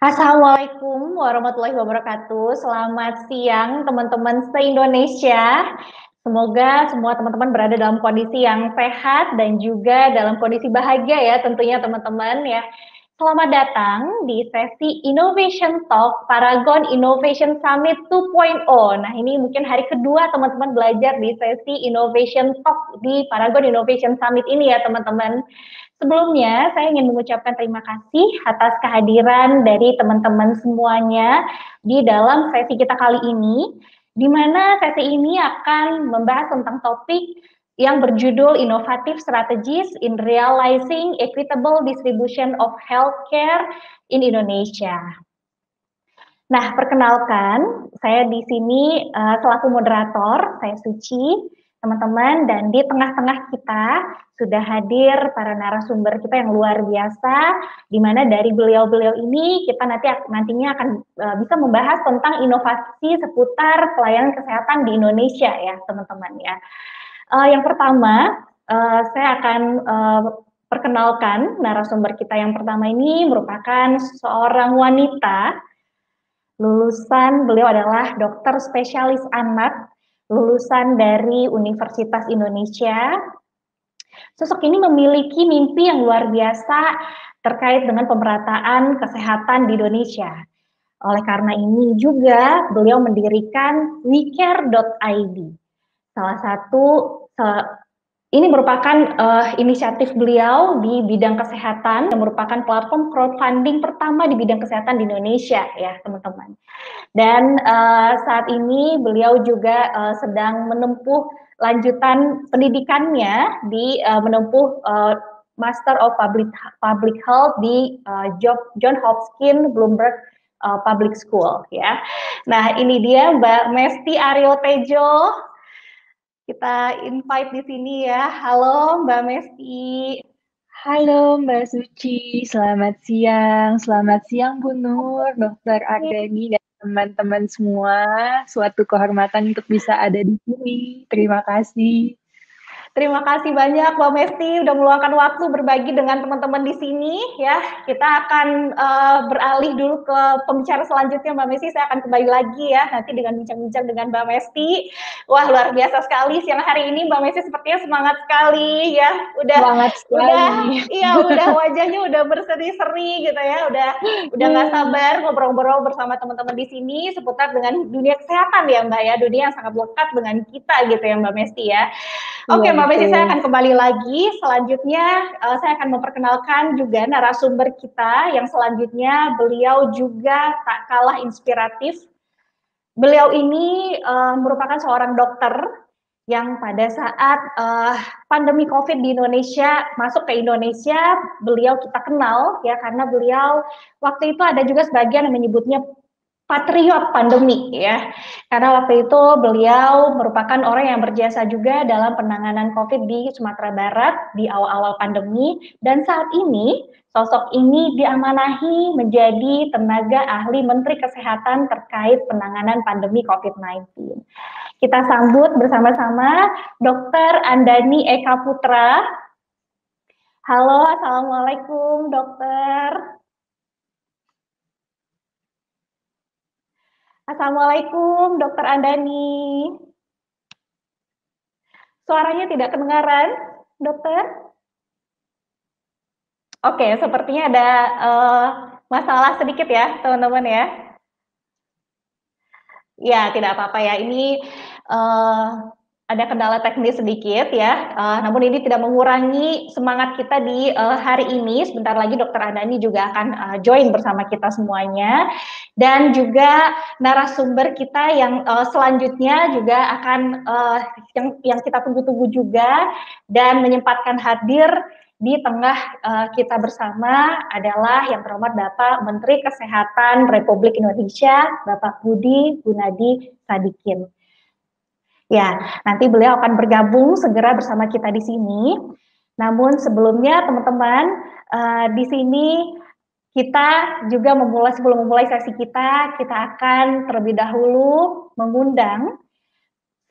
Assalamualaikum warahmatullahi wabarakatuh. Selamat siang teman-teman se-Indonesia. Semoga semua teman-teman berada dalam kondisi yang sehat dan juga dalam kondisi bahagia ya tentunya teman-teman ya. Selamat datang di sesi Innovation Talk Paragon Innovation Summit 2.0. Nah, ini mungkin hari kedua teman-teman belajar di sesi Innovation Talk di Paragon Innovation Summit ini ya teman-teman. Sebelumnya, saya ingin mengucapkan terima kasih atas kehadiran dari teman-teman semuanya di dalam sesi kita kali ini, di mana sesi ini akan membahas tentang topik yang berjudul Innovative Strategies in Realizing Equitable Distribution of Healthcare in Indonesia. Nah, perkenalkan, saya di sini selaku moderator, saya Suci, teman-teman, dan di tengah-tengah kita sudah hadir para narasumber kita yang luar biasa, di mana dari beliau-beliau ini kita nantinya akan bisa membahas tentang inovasi seputar pelayanan kesehatan di Indonesia ya, teman-teman ya. Yang pertama, saya akan perkenalkan narasumber kita yang pertama ini merupakan seorang wanita. Lulusan beliau adalah dokter spesialis anak, lulusan dari Universitas Indonesia. Sosok ini memiliki mimpi yang luar biasa terkait dengan pemerataan kesehatan di Indonesia. Oleh karena ini juga beliau mendirikan wecare.id. Salah satu ini merupakan inisiatif beliau di bidang kesehatan yang merupakan platform crowdfunding pertama di bidang kesehatan di Indonesia ya teman-teman. Dan saat ini beliau juga sedang menempuh lanjutan pendidikannya di menempuh Master of Public Health di John Hopkins Bloomberg Public School ya. Nah ini dia Mbak Mesti Aryo Tejo. Kita invite di sini ya. Halo Mbak Mesti. Halo Mbak Suci, selamat siang. Selamat siang Bu Nur, Dokter Ardani, dan teman-teman semua. Suatu kehormatan untuk bisa ada di sini. Terima kasih. Terima kasih banyak Mbak Mesti udah meluangkan waktu berbagi dengan teman-teman di sini ya. Kita akan beralih dulu ke pembicara selanjutnya Mbak Mesti. Saya akan kembali lagi ya nanti dengan bincang-bincang dengan Mbak Mesti. Wah luar biasa sekali siang hari ini Mbak Mesti sepertinya semangat sekali ya. Semangat sekali. Udah wajahnya udah berseri-seri gitu ya. Udah nggak sabar ngobrol-ngobrol bersama teman-teman di sini seputar dengan dunia kesehatan ya Mbak ya. Dunia yang sangat lekat dengan kita gitu ya Mbak Mesti ya. Oke, Mbak Mesti, saya akan kembali lagi. Selanjutnya, saya akan memperkenalkan juga narasumber kita yang selanjutnya beliau juga tak kalah inspiratif. Beliau ini merupakan seorang dokter yang pada saat pandemi COVID di Indonesia masuk ke Indonesia, beliau kita kenal ya karena beliau waktu itu ada juga sebagian yang menyebutnya patriot pandemi ya, karena waktu itu beliau merupakan orang yang berjasa juga dalam penanganan COVID di Sumatera Barat di awal-awal pandemi, dan saat ini sosok ini diamanahi menjadi tenaga ahli Menteri Kesehatan terkait penanganan pandemi COVID-19. Kita sambut bersama-sama Dr. Andani Eka Putra. Halo, Assalamualaikum dokter. Assalamualaikum, Dokter Andani. Suaranya tidak kedengaran, Dokter? Oke, sepertinya ada masalah sedikit ya, teman-teman ya. Ya, tidak apa-apa ya. Ini ada kendala teknis sedikit ya, namun ini tidak mengurangi semangat kita di hari ini. Sebentar lagi Dokter Andani juga akan join bersama kita semuanya, dan juga narasumber kita yang selanjutnya juga akan yang kita tunggu-tunggu juga dan menyempatkan hadir di tengah kita bersama adalah yang terhormat Bapak Menteri Kesehatan Republik Indonesia, Bapak Budi Gunadi Sadikin. Ya, nanti beliau akan bergabung segera bersama kita di sini. Namun sebelumnya teman-teman, di sini kita juga sebelum memulai sesi kita akan terlebih dahulu mengundang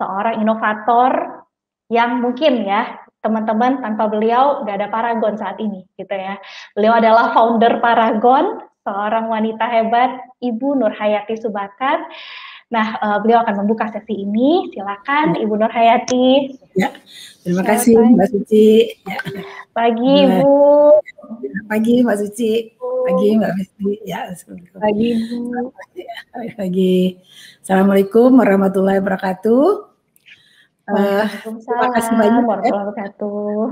seorang inovator yang mungkin ya teman-teman tanpa beliau nggak ada Paragon saat ini gitu ya. Beliau adalah founder Paragon, seorang wanita hebat, Ibu Nurhayati Subakat. Nah, beliau akan membuka sesi ini. Silakan, Ibu Nurhayati. Ya, terima kasih Mbak Suci. Ya. Pagi, Ibu. Pagi Mbak Suci. Pagi Mbak Mesti. Ya, pagi Bu. Pagi. Assalamualaikum warahmatullahi wabarakatuh. Terima kasih banyak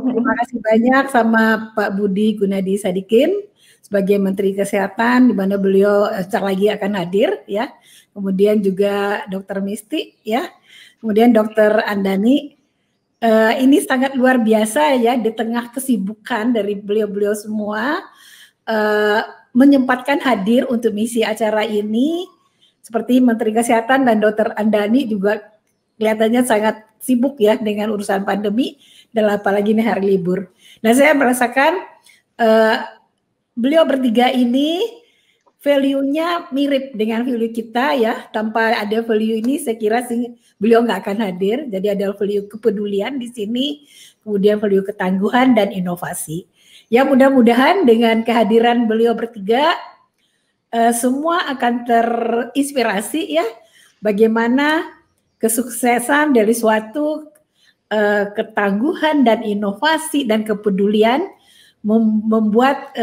Terima kasih banyak sama Pak Budi Gunadi Sadikin sebagai Menteri Kesehatan, di mana beliau sebentar lagi akan hadir ya. Kemudian juga Dr. Misti ya. Kemudian Dr. Andani. Ini sangat luar biasa ya, di tengah kesibukan dari beliau-beliau semua menyempatkan hadir untuk misi acara ini. Seperti Menteri Kesehatan dan Dr. Andani juga kelihatannya sangat sibuk ya dengan urusan pandemi dan apalagi ini hari libur. Nah, saya merasakan beliau bertiga ini value-nya mirip dengan value kita ya. Tanpa ada value ini saya kira beliau nggak akan hadir. Jadi ada value kepedulian di sini, kemudian value ketangguhan dan inovasi. Ya, mudah-mudahan dengan kehadiran beliau bertiga semua akan terinspirasi ya bagaimana kesuksesan dari suatu ketangguhan dan inovasi dan kepedulian membuat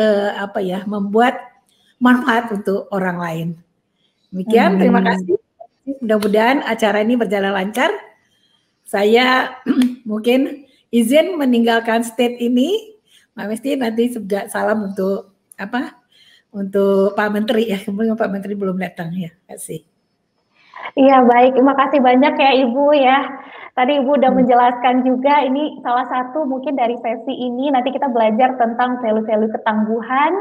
membuat manfaat untuk orang lain. Demikian, terima kasih. Mudah-mudahan acara ini berjalan lancar. Saya mungkin izin meninggalkan stage ini. Mbak Mesti nanti juga salam untuk untuk Pak Menteri ya. Kemudian Pak Menteri belum datang ya. Terima kasih. Iya, baik. Terima kasih banyak ya Ibu ya. Tadi Ibu udah menjelaskan juga, ini salah satu mungkin dari sesi ini nanti kita belajar tentang value-value ketangguhan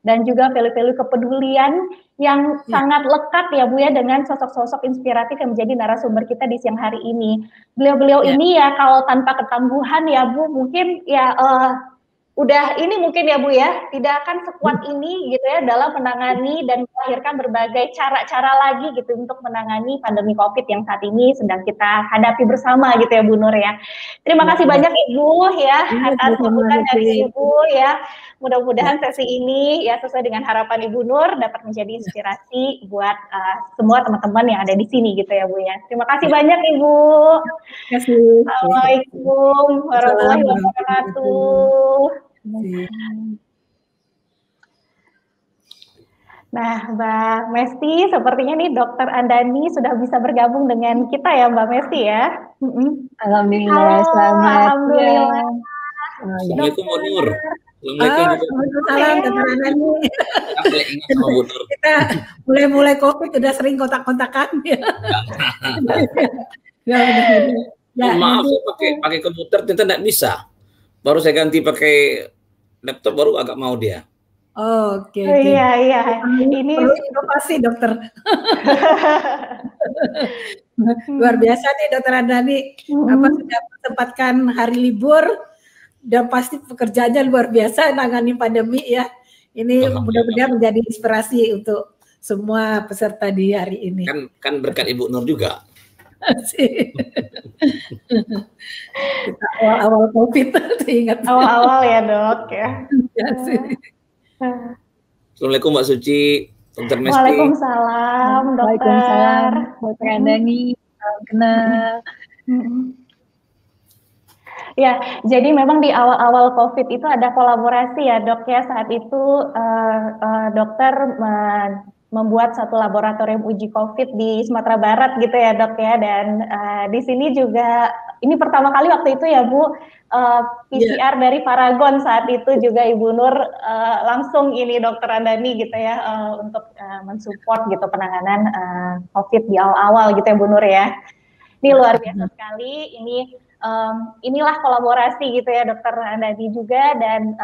dan juga value-value kepedulian yang sangat lekat ya Bu ya dengan sosok-sosok inspiratif yang menjadi narasumber kita di siang hari ini. Beliau-beliau ini ya kalau tanpa ketangguhan ya Bu mungkin ya udah ini mungkin ya Bu ya, tidak akan sekuat ini gitu ya dalam menangani dan melahirkan berbagai cara-cara lagi gitu untuk menangani pandemi COVID yang saat ini sedang kita hadapi bersama gitu ya Bu Nur ya. Terima kasih banyak Ibu ya atas sambutan dari Ibu ya. Mudah-mudahan sesi ini ya sesuai dengan harapan Ibu Nur dapat menjadi inspirasi buat semua teman-teman yang ada di sini gitu ya Bu ya. Terima kasih banyak Ibu. Terima kasih. Assalamualaikum warahmatullahi wabarakatuh. Nah, Mbak Mesti, sepertinya nih Dokter Andani sudah bisa bergabung dengan kita ya, Mbak Mesti ya. Alhamdulillah, halo, selamat alhamdulillah. Assalamualaikum Bu Nur. Waalaikumsalam Dokter Andani. Kita mulai COVID sudah sering kontak-kontakan ya. Maaf, pakai komputer ternyata tidak bisa. Baru saya ganti pakai laptop baru agak mau dia. Oke. Iya. Ini perlu inovasi dokter. Luar biasa nih Dokter Andani. Sudah menempatkan hari libur dan pasti pekerjaannya luar biasa nangani pandemi ya. Ini mudah-mudahan menjadi inspirasi untuk semua peserta di hari ini. Kan berkat Ibu Nur juga. Awal-awal COVID ingat. Awal-awal ya Dok ya. Assalamualaikum Mbak Suci, Dokter Mesti. Waalaikumsalam Dokter. Dokter Andani, salam kenal. Ya, jadi memang di awal-awal COVID itu ada kolaborasi ya Dok ya. Saat itu dokter membuat satu laboratorium uji COVID di Sumatera Barat gitu ya Dok ya. Dan di sini juga ini pertama kali waktu itu ya Bu PCR dari Paragon saat itu juga Ibu Nur langsung ini Dokter Andani gitu ya untuk mensupport gitu penanganan COVID di awal-awal gitu ya Bu Nur ya. Ini luar biasa sekali. Inilah kolaborasi gitu ya Dokter Andani juga dan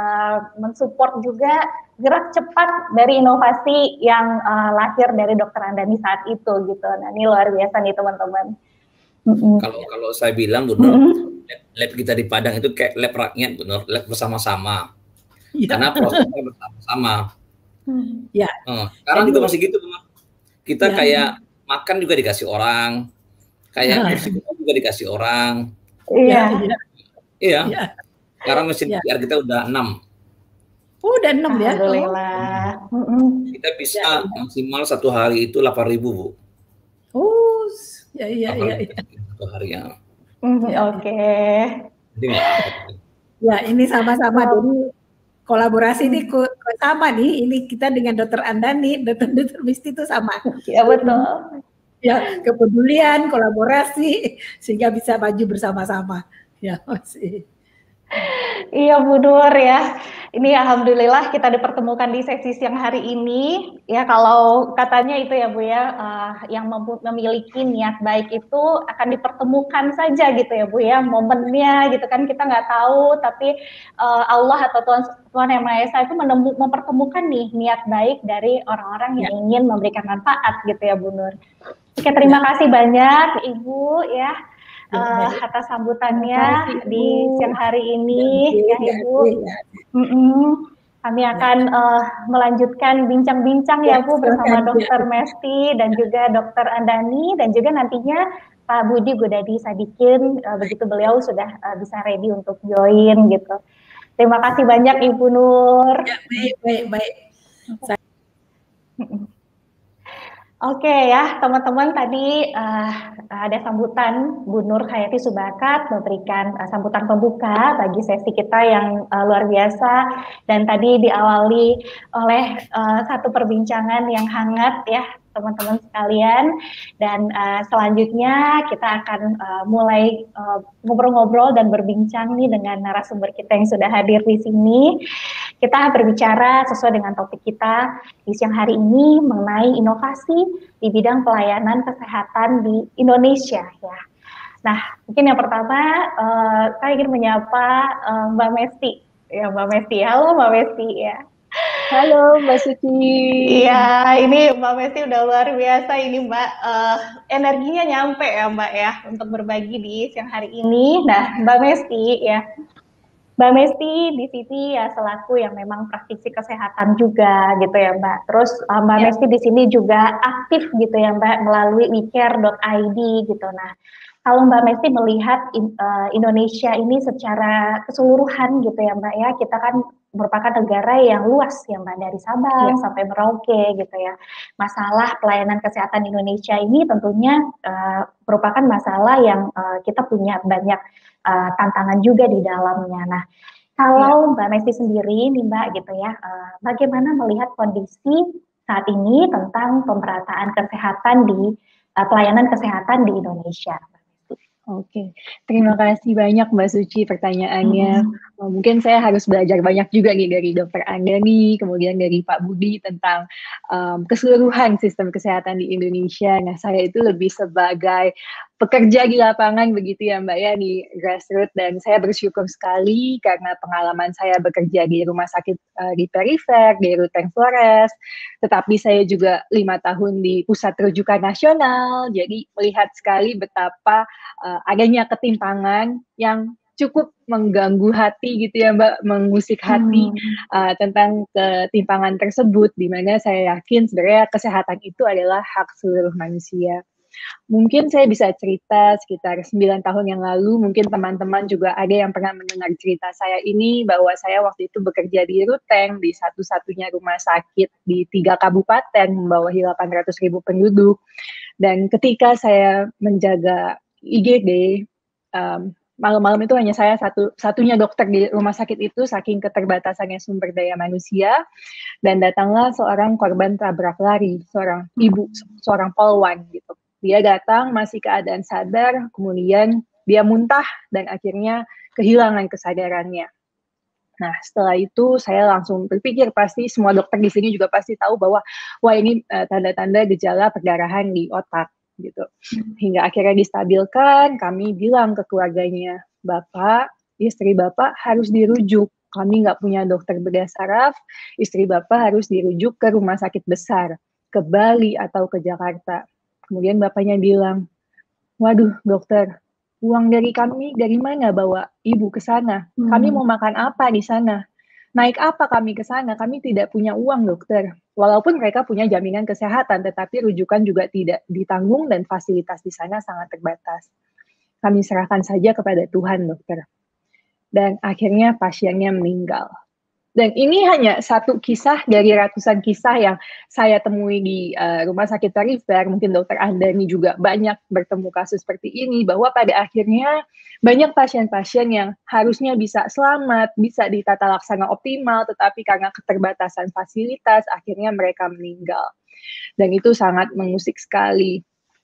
mensupport juga gerak cepat dari inovasi yang lahir dari Dokter Andani saat itu gitu. Nah ini luar biasa nih teman-teman. Kalau saya bilang Bu Nur, lab kita di Padang itu kayak lab rakyat Bu Nur, lab bersama-sama. Karena prosesnya bersama-sama. Sekarang juga masih gitu Bu Nur. Kita kayak makan juga dikasih orang, kayak juga dikasih orang. Iya. Sekarang mesin PCR kita udah 6. Oh, udah 6 ya? Alhamdulillah. Kita bisa maksimal 1 hari itu 8.000, Bu. Oh, ya. 1 hari ya. Oke. Jadi nggak. Ya, ini sama-sama. Jadi kolaborasi ini sama nih. Ini kita dengan Dokter Andani, Dokter Misti itu sama. Ya betul. Ya, kepedulian, kolaborasi sehingga bisa maju bersama-sama. Ya, masih. Iya Bu Nur ya, ini alhamdulillah kita dipertemukan di sesi siang hari ini. Ya kalau katanya itu ya Bu ya, yang memiliki niat baik itu akan dipertemukan saja gitu ya Bu ya, momennya gitu kan kita nggak tahu, tapi Allah atau Tuhan Yang Maha Esa itu mempertemukan nih niat baik dari orang-orang yang ingin memberikan manfaat gitu ya Bu Nur. Oke, terima kasih banyak Ibu ya. Atas sambutannya di siang hari ini ya Ibu. Kami akan melanjutkan bincang-bincang ya Bu bersama Dokter Mesti dan juga Dokter Andani, dan juga nantinya Pak Budi Gunadi Sadikin begitu beliau sudah bisa ready untuk join gitu. Terima kasih banyak Ibu Nur. Ya, baik. Oke ya teman-teman, tadi ada sambutan Bu Nur Khayati Subakat memberikan sambutan pembuka bagi sesi kita yang luar biasa, dan tadi diawali oleh satu perbincangan yang hangat ya teman-teman sekalian, dan selanjutnya kita akan mulai ngobrol-ngobrol dan berbincang nih dengan narasumber kita yang sudah hadir di sini. Kita berbicara sesuai dengan topik kita di siang hari ini mengenai inovasi di bidang pelayanan kesehatan di Indonesia ya. Nah, mungkin yang pertama saya ingin menyapa Mbak Mesti. Ya, Mbak Mesti. Halo Mbak Mesti ya. Halo Mbak Suci. Iya, ini Mbak Mesti udah luar biasa ini Mbak. Energinya nyampe ya Mbak ya untuk berbagi di siang hari ini. Nah, Mbak Mesti ya. Mbak Mesti di sini ya selaku yang memang praktisi kesehatan juga gitu ya Mbak. Terus Mbak Mesti di sini juga aktif gitu ya Mbak melalui wecare.id gitu. Nah, kalau Mbak Mesti melihat Indonesia ini secara keseluruhan gitu ya Mbak ya, kita kan merupakan negara yang luas ya Mbak, dari Sabang sampai Merauke gitu ya. Masalah pelayanan kesehatan Indonesia ini tentunya merupakan masalah yang kita punya banyak tantangan juga di dalamnya. Nah, kalau Mbak Mesti sendiri nih Mbak gitu ya, bagaimana melihat kondisi saat ini tentang pemerataan kesehatan di pelayanan kesehatan di Indonesia? Oke, terima kasih banyak Mbak Suci pertanyaannya. Mungkin saya harus belajar banyak juga nih dari Dokter Andani, kemudian dari Pak Budi tentang keseluruhan sistem kesehatan di Indonesia. Nah, saya itu lebih sebagai pekerja di lapangan begitu ya Mbak ya, di grassroots, dan saya bersyukur sekali karena pengalaman saya bekerja di rumah sakit di perifer, di Ruteng Flores, tetapi saya juga 5 tahun di pusat rujukan nasional, jadi melihat sekali betapa adanya ketimpangan yang cukup mengganggu hati gitu ya Mbak, mengusik hati tentang ketimpangan tersebut, di mana saya yakin sebenarnya kesehatan itu adalah hak seluruh manusia. Mungkin saya bisa cerita sekitar 9 tahun yang lalu, mungkin teman-teman juga ada yang pernah mendengar cerita saya ini, bahwa saya waktu itu bekerja di Ruteng, di satu-satunya rumah sakit di 3 kabupaten, membawahi 800.000 penduduk. Dan ketika saya menjaga IGD, malam-malam itu hanya saya satunya dokter di rumah sakit itu, saking keterbatasannya sumber daya manusia, dan datanglah seorang korban tabrak lari, seorang ibu, seorang polwan gitu. Dia datang masih keadaan sadar, kemudian dia muntah dan akhirnya kehilangan kesadarannya. Nah, setelah itu saya langsung berpikir, pasti semua dokter di sini juga pasti tahu bahwa wah ini tanda-tanda gejala perdarahan di otak gitu. Hingga akhirnya distabilkan, kami bilang ke keluarganya, Bapak, istri Bapak harus dirujuk. Kami nggak punya dokter bedah saraf, istri Bapak harus dirujuk ke rumah sakit besar, ke Bali atau ke Jakarta. Kemudian bapaknya bilang, waduh dokter, uang dari kami dari mana bawa ibu ke sana? Kami mau makan apa di sana? Naik apa kami ke sana? Kami tidak punya uang dokter. Walaupun mereka punya jaminan kesehatan, tetapi rujukan juga tidak ditanggung dan fasilitas di sana sangat terbatas. Kami serahkan saja kepada Tuhan dokter. Dan akhirnya pasiennya meninggal. Dan ini hanya satu kisah dari ratusan kisah yang saya temui di rumah sakit perifer. Mungkin Dokter Andani juga banyak bertemu kasus seperti ini, bahwa pada akhirnya banyak pasien-pasien yang harusnya bisa selamat, bisa ditata laksana optimal, tetapi karena keterbatasan fasilitas, akhirnya mereka meninggal. Dan itu sangat mengusik sekali.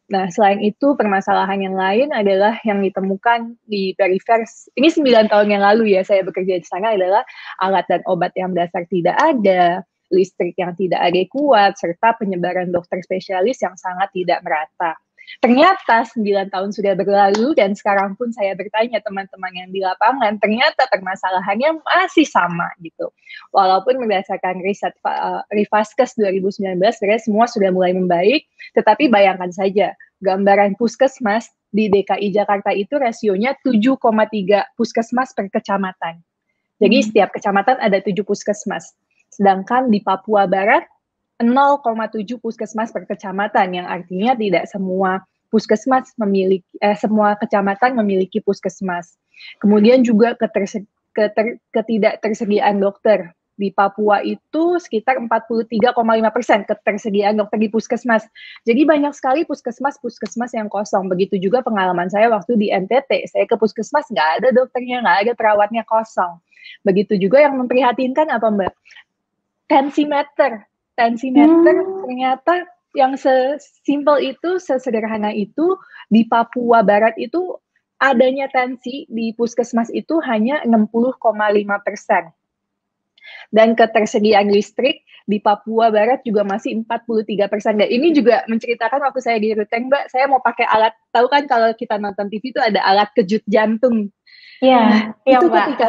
Nah, selain itu, permasalahan yang lain adalah yang ditemukan di perifer. Ini 9 tahun yang lalu ya, saya bekerja di sana, adalah alat dan obat yang dasar tidak ada, listrik yang tidak adekuat, serta penyebaran dokter spesialis yang sangat tidak merata. Ternyata 9 tahun sudah berlalu dan sekarang pun saya bertanya teman-teman yang di lapangan, ternyata permasalahannya masih sama gitu. Walaupun berdasarkan riset Rivaskes 2019 sebenarnya semua sudah mulai membaik, tetapi bayangkan saja gambaran puskesmas di DKI Jakarta itu rasionya 7,3 puskesmas per kecamatan. Jadi setiap kecamatan ada 7 puskesmas. Sedangkan di Papua Barat 0,7 puskesmas per kecamatan, yang artinya tidak semua puskesmas memiliki, semua kecamatan memiliki puskesmas. Kemudian juga ketidaktersediaan dokter. Di Papua itu sekitar 43,5% ketersediaan dokter di puskesmas. Jadi banyak sekali puskesmas yang kosong. Begitu juga pengalaman saya waktu di NTT. Saya ke puskesmas, nggak ada dokternya, nggak ada perawatnya, kosong. Begitu juga yang memprihatinkan apa Mbak? Tensimeter ternyata yang sesimpel itu, sesederhana itu, di Papua Barat itu adanya tensi di puskesmas itu hanya 60,5%. Dan ketersediaan listrik di Papua Barat juga masih 43%. Dan ini juga menceritakan waktu saya di Ruteng, Mbak, saya mau pakai alat, tahu kan kalau kita nonton TV itu ada alat kejut jantung. Iya, itu Mbak.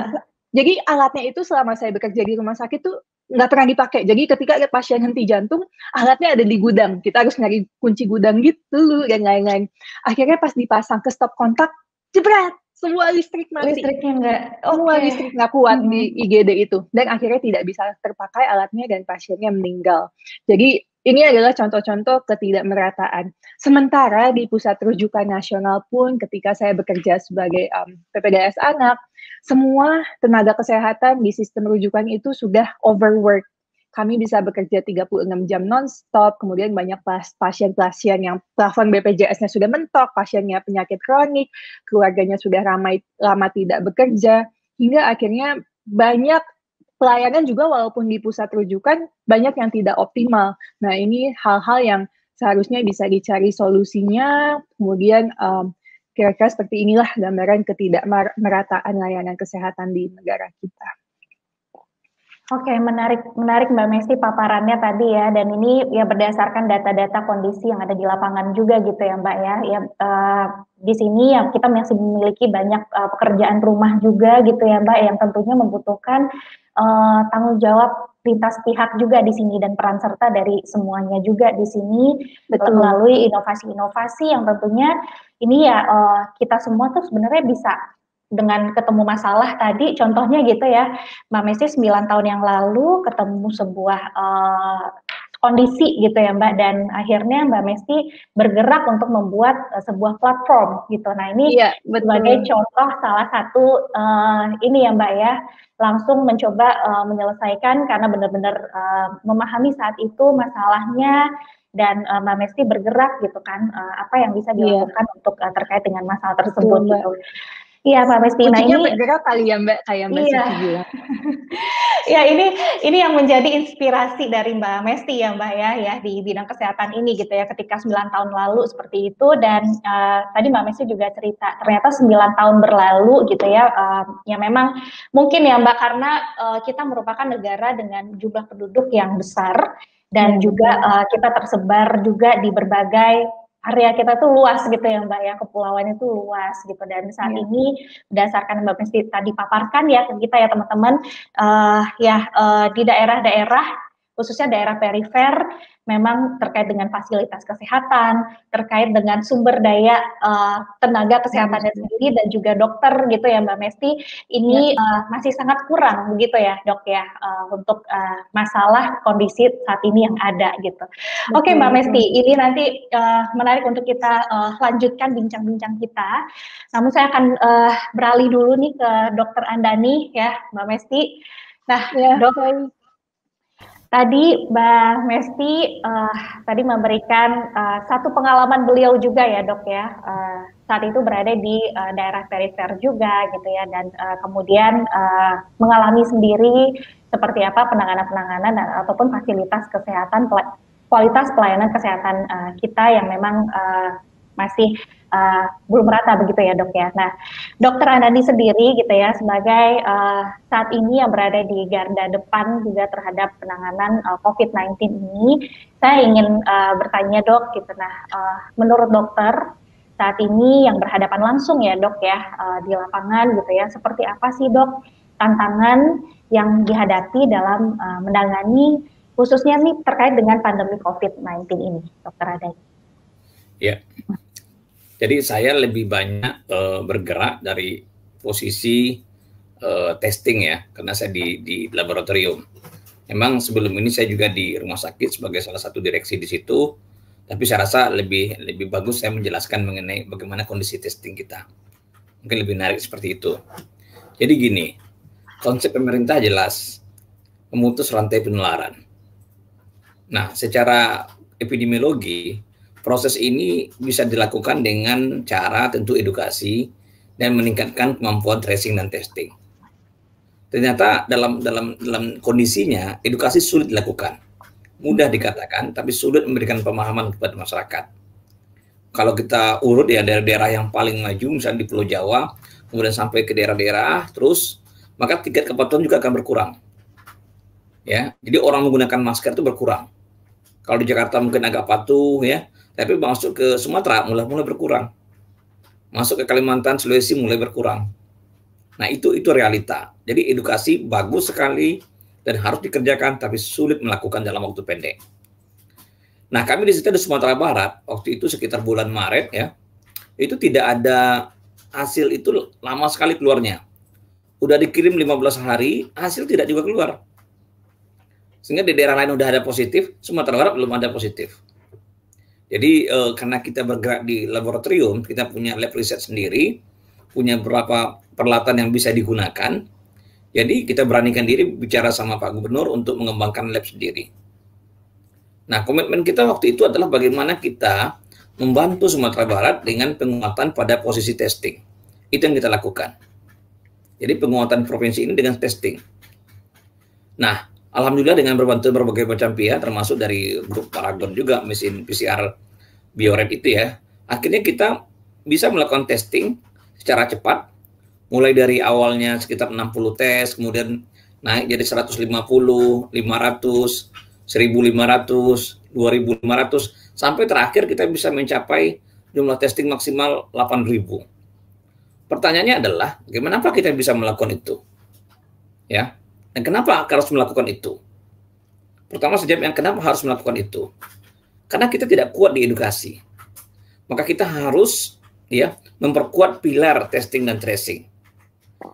Jadi alatnya itu selama saya bekerja di rumah sakit tuh nggak pernah dipakai. Jadi ketika ada pasien henti jantung, alatnya ada di gudang. Kita harus nyari kunci gudang gitu dan lain-lain. Akhirnya pas dipasang ke stop kontak, jebret, semua listrik mati. Listriknya nggak, semua listrik nggak kuat di IGD itu. Dan akhirnya tidak bisa terpakai alatnya dan pasiennya meninggal. Jadi ini adalah contoh-contoh ketidakmerataan. Sementara di pusat rujukan nasional pun ketika saya bekerja sebagai PPDS anak, semua tenaga kesehatan di sistem rujukan itu sudah overwork. Kami bisa bekerja 36 jam non-stop, kemudian banyak pasien-pasien yang plafon BPJS-nya sudah mentok, pasiennya penyakit kronik, keluarganya sudah lama tidak bekerja, hingga akhirnya banyak pelayanan juga walaupun di pusat rujukan banyak yang tidak optimal. Nah, ini hal-hal yang seharusnya bisa dicari solusinya, kemudian kira-kira seperti inilah gambaran ketidakmerataan layanan kesehatan di negara kita. Oke, menarik Mbak Mesty paparannya tadi ya, dan ini ya berdasarkan data-data kondisi yang ada di lapangan juga gitu ya Mbak ya. Di sini ya kita masih memiliki banyak pekerjaan rumah juga gitu ya Mbak, yang tentunya membutuhkan tanggung jawab lintas pihak juga di sini dan peran serta dari semuanya juga di sini. Betul. Melalui inovasi-inovasi yang tentunya ini ya kita semua tuh sebenarnya bisa dengan ketemu masalah tadi, contohnya gitu ya, Mbak Mesty 9 tahun yang lalu ketemu sebuah kondisi gitu ya Mbak, dan akhirnya Mbak Mesty bergerak untuk membuat sebuah platform gitu. Nah ini sebagai contoh salah satu ini ya Mbak ya, langsung mencoba menyelesaikan karena benar-benar memahami saat itu masalahnya, dan Mbak Mesty bergerak gitu kan, apa yang bisa dilakukan untuk terkait dengan masalah tersebut gitu. Iya Mbak Mesty. Nah ini bergerak kali ya Mbak, kayak Mbak Suci bilang. Ya ini yang menjadi inspirasi dari Mbak Mesty ya Mbak ya di bidang kesehatan ini gitu ya, ketika 9 tahun lalu seperti itu. Dan tadi Mbak Mesty juga cerita ternyata 9 tahun berlalu gitu ya, ya memang mungkin ya Mbak karena kita merupakan negara dengan jumlah penduduk yang besar dan juga kita tersebar juga di berbagai area kita tuh luas gitu ya Mbak ya, kepulauannya tuh luas gitu. Dan saat ini berdasarkan Mbak Mesty tadi paparkan ya ke kita ya teman-teman, di daerah-daerah khususnya daerah perifer memang terkait dengan fasilitas kesehatan, terkait dengan sumber daya tenaga kesehatannya sendiri dan juga dokter gitu ya Mbak Mesty, ini masih sangat kurang begitu ya Dok ya, untuk masalah kondisi saat ini yang ada gitu. Oke Mbak Mesty, ini nanti menarik untuk kita lanjutkan bincang-bincang kita. Namun saya akan beralih dulu nih ke Dokter Andani ya Mbak Mesty. Nah, Ya, Dok, baik. tadi Mbak Mesti tadi memberikan satu pengalaman beliau juga ya, Dok ya. Saat itu berada di daerah perifer juga gitu ya, dan kemudian mengalami sendiri seperti apa penanganan-penanganan ataupun fasilitas kesehatan, kualitas pelayanan kesehatan kita yang memang masih belum merata begitu ya, Dok ya. Nah, Dokter Andani sendiri gitu ya sebagai saat ini yang berada di garda depan juga terhadap penanganan COVID-19 ini, saya ingin bertanya, Dok gitu. Nah, menurut dokter saat ini yang berhadapan langsung ya, Dok ya, di lapangan gitu ya, seperti apa sih, Dok, tantangan yang dihadapi dalam menangani khususnya nih terkait dengan pandemi COVID-19 ini, Dokter Andani? Ya. Jadi saya lebih banyak bergerak dari posisi testing ya, karena saya di laboratorium. Memang sebelum ini saya juga di rumah sakit sebagai salah satu direksi di situ, tapi saya rasa lebih bagus saya menjelaskan mengenai bagaimana kondisi testing kita. Mungkin lebih menarik seperti itu. Jadi gini, konsep pemerintah jelas, memutus rantai penularan. Nah, secara epidemiologi, proses ini bisa dilakukan dengan cara tentu edukasi dan meningkatkan kemampuan tracing dan testing. Ternyata dalam kondisinya edukasi sulit dilakukan, mudah dikatakan, tapi sulit memberikan pemahaman kepada masyarakat. Kalau kita urut ya daerah-daerah yang paling maju, misalnya di Pulau Jawa, kemudian sampai ke daerah-daerah, terus maka tingkat kepatuhan juga akan berkurang. Ya, jadi orang menggunakan masker itu berkurang. Kalau di Jakarta mungkin agak patuh ya, tapi masuk ke Sumatera mulai berkurang. Masuk ke Kalimantan, Sulawesi mulai berkurang. Nah, itu realita. Jadi edukasi bagus sekali dan harus dikerjakan, tapi sulit melakukan dalam waktu pendek. Nah, kami di situ di Sumatera Barat, waktu itu sekitar bulan Maret ya, itu tidak ada hasil, itu lama sekali keluarnya. Udah dikirim 15 hari, hasil tidak juga keluar. Sehingga di daerah lain udah ada positif, Sumatera Barat belum ada positif. Jadi karena kita bergerak di laboratorium, kita punya lab riset sendiri, punya beberapa peralatan yang bisa digunakan. Jadi kita beranikan diri bicara sama Pak Gubernur untuk mengembangkan lab sendiri. Nah, komitmen kita waktu itu adalah bagaimana kita membantu Sumatera Barat dengan penguatan pada posisi testing. Itu yang kita lakukan. Jadi penguatan provinsi ini dengan testing. Nah, alhamdulillah dengan berbantu berbagai macam pihak, termasuk dari grup Paragon juga, mesin PCR BioRed itu ya, akhirnya kita bisa melakukan testing secara cepat, mulai dari awalnya sekitar 60 tes, kemudian naik jadi 150, 500, 1.500, 2.500, sampai terakhir kita bisa mencapai jumlah testing maksimal 8.000. Pertanyaannya adalah, bagaimana kita bisa melakukan itu? Ya, dan kenapa harus melakukan itu? Pertama saja yang kenapa harus melakukan itu? Karena kita tidak kuat di edukasi. Maka kita harus ya memperkuat pilar testing dan tracing.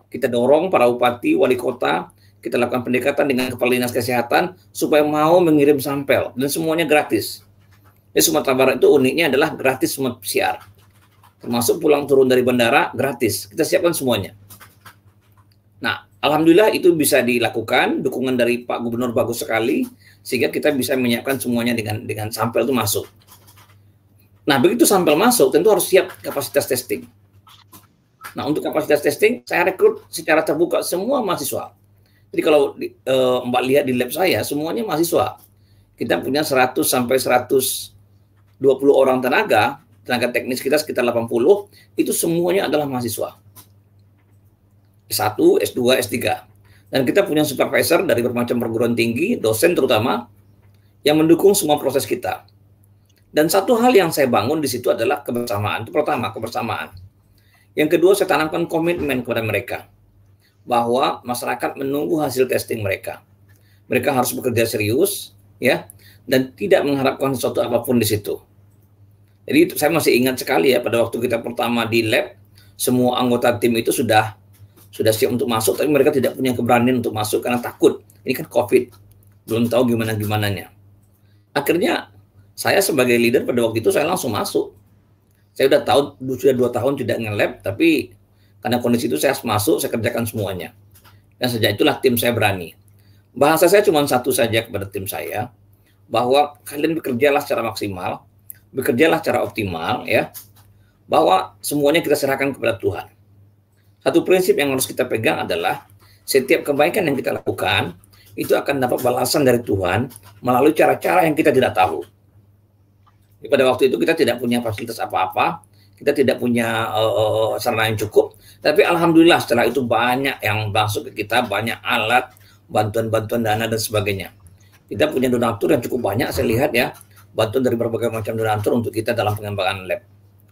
Kita dorong para bupati, wali kota, kita lakukan pendekatan dengan kepala dinas kesehatan supaya mau mengirim sampel dan semuanya gratis. Di Sumatera Barat itu uniknya adalah gratis semua PCR. Termasuk pulang turun dari bandara gratis. Kita siapkan semuanya. Nah, alhamdulillah itu bisa dilakukan, dukungan dari Pak Gubernur bagus sekali, sehingga kita bisa menyiapkan semuanya dengan sampel itu masuk. Nah, begitu sampel masuk, tentu harus siap kapasitas testing. Nah, untuk kapasitas testing, saya rekrut secara terbuka semua mahasiswa. Jadi kalau Mbak lihat di lab saya, semuanya mahasiswa. Kita punya 100 sampai 120 orang tenaga teknis kita sekitar 80, itu semuanya adalah mahasiswa. S1, S2, S3. Dan kita punya supervisor dari bermacam perguruan tinggi, dosen terutama, yang mendukung semua proses kita. Dan satu hal yang saya bangun di situ adalah kebersamaan. Itu pertama, kebersamaan. Yang kedua, saya tanamkan komitmen kepada mereka. Bahwa masyarakat menunggu hasil testing mereka. Mereka harus bekerja serius, ya, dan tidak mengharapkan sesuatu apapun di situ. Jadi saya masih ingat sekali ya, pada waktu kita pertama di lab, semua anggota tim itu sudah siap untuk masuk, tapi mereka tidak punya keberanian untuk masuk karena takut. Ini kan COVID, belum tahu gimana-gimananya. Akhirnya saya sebagai leader pada waktu itu saya langsung masuk. Saya sudah 2 tahun tidak nge-lab, tapi karena kondisi itu saya harus masuk, saya kerjakan semuanya. Dan sejak itulah tim saya berani. Bahasa saya cuma satu saja kepada tim saya, bahwa kalian bekerjalah secara maksimal, bekerjalah secara optimal, ya, bahwa semuanya kita serahkan kepada Tuhan. Satu prinsip yang harus kita pegang adalah setiap kebaikan yang kita lakukan itu akan dapat balasan dari Tuhan melalui cara-cara yang kita tidak tahu. Pada waktu itu kita tidak punya fasilitas apa-apa, kita tidak punya sarana yang cukup, tapi alhamdulillah setelah itu banyak yang masuk ke kita, banyak alat, bantuan-bantuan dana dan sebagainya. Kita punya donatur yang cukup banyak, saya lihat ya, bantuan dari berbagai macam donatur untuk kita dalam pengembangan lab.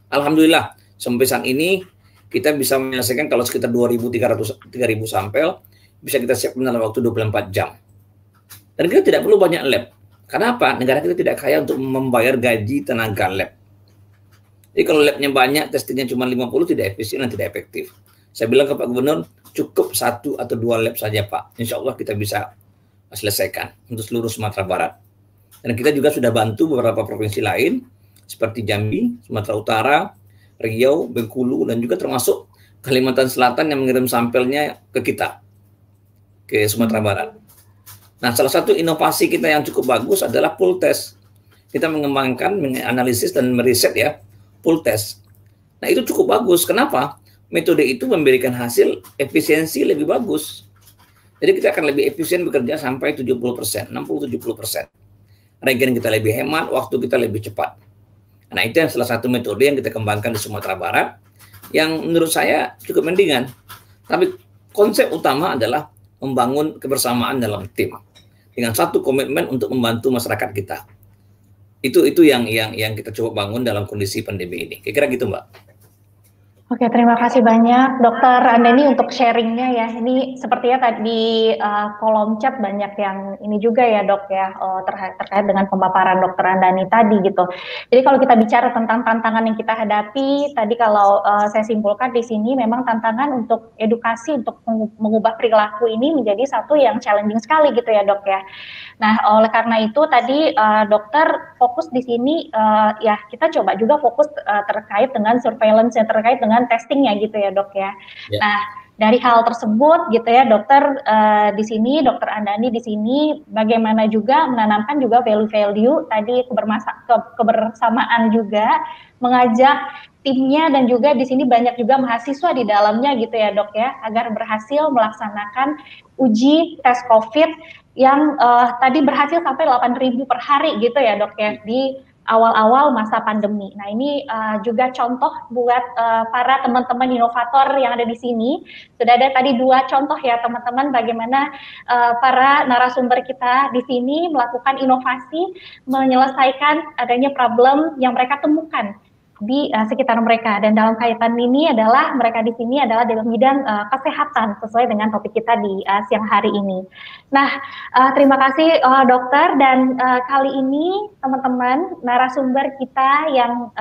Alhamdulillah, sampai saat ini kita bisa menyelesaikan kalau sekitar 2.300 sampel, bisa kita siapkan dalam waktu 24 jam. Dan kita tidak perlu banyak lab. Kenapa? Negara kita tidak kaya untuk membayar gaji tenaga lab. Jadi kalau labnya banyak, testingnya cuma 50, tidak efisien dan tidak efektif. Saya bilang ke Pak Gubernur, cukup 1 atau 2 lab saja Pak. Insya Allah kita bisa selesaikan untuk seluruh Sumatera Barat. Dan kita juga sudah bantu beberapa provinsi lain, seperti Jambi, Sumatera Utara, Riau, Bengkulu, dan juga termasuk Kalimantan Selatan yang mengirim sampelnya ke kita, ke Sumatera Barat. Nah, salah satu inovasi kita yang cukup bagus adalah pool test. Kita mengembangkan, menganalisis, dan meriset ya, pool test. Nah, itu cukup bagus. Kenapa? Metode itu memberikan hasil efisiensi lebih bagus. Jadi kita akan lebih efisien bekerja sampai 70%, 60-70%. Reagen kita lebih hemat, waktu kita lebih cepat. Nah, itu yang salah satu metode yang kita kembangkan di Sumatera Barat, yang menurut saya cukup mendingan. Tapi konsep utama adalah membangun kebersamaan dalam tim dengan satu komitmen untuk membantu masyarakat kita. Itu yang kita coba bangun dalam kondisi pandemi ini. Kira-kira gitu, Mbak. Oke, terima kasih banyak Dokter Andani untuk sharingnya ya. Ini sepertinya tadi kolom chat banyak yang ini juga ya Dok ya, terkait dengan pemaparan Dokter Andani tadi gitu. Jadi kalau kita bicara tentang tantangan yang kita hadapi, tadi kalau saya simpulkan di sini memang tantangan untuk edukasi untuk mengubah perilaku ini menjadi satu yang challenging sekali gitu ya Dok ya. Nah, oleh karena itu tadi dokter fokus di sini ya kita coba juga fokus terkait dengan surveillance yang terkait dengan testingnya gitu ya Dok ya. Yeah. Nah, dari hal tersebut gitu ya dokter di sini Dokter Andani di sini bagaimana juga menanamkan juga value-value tadi kebersamaan juga, mengajak timnya dan juga di sini banyak juga mahasiswa di dalamnya gitu ya Dok ya, agar berhasil melaksanakan uji tes COVID yang tadi berhasil sampai 8.000 per hari gitu ya Dok ya di awal-awal masa pandemi. Nah ini juga contoh buat para teman-teman inovator yang ada di sini. Sudah ada tadi 2 contoh ya teman-teman bagaimana para narasumber kita di sini melakukan inovasi menyelesaikan adanya problem yang mereka temukan di sekitar mereka, dan dalam kaitan ini adalah mereka di sini adalah dalam bidang kesehatan sesuai dengan topik kita di siang hari ini. Nah, terima kasih dokter, dan kali ini teman-teman narasumber kita yang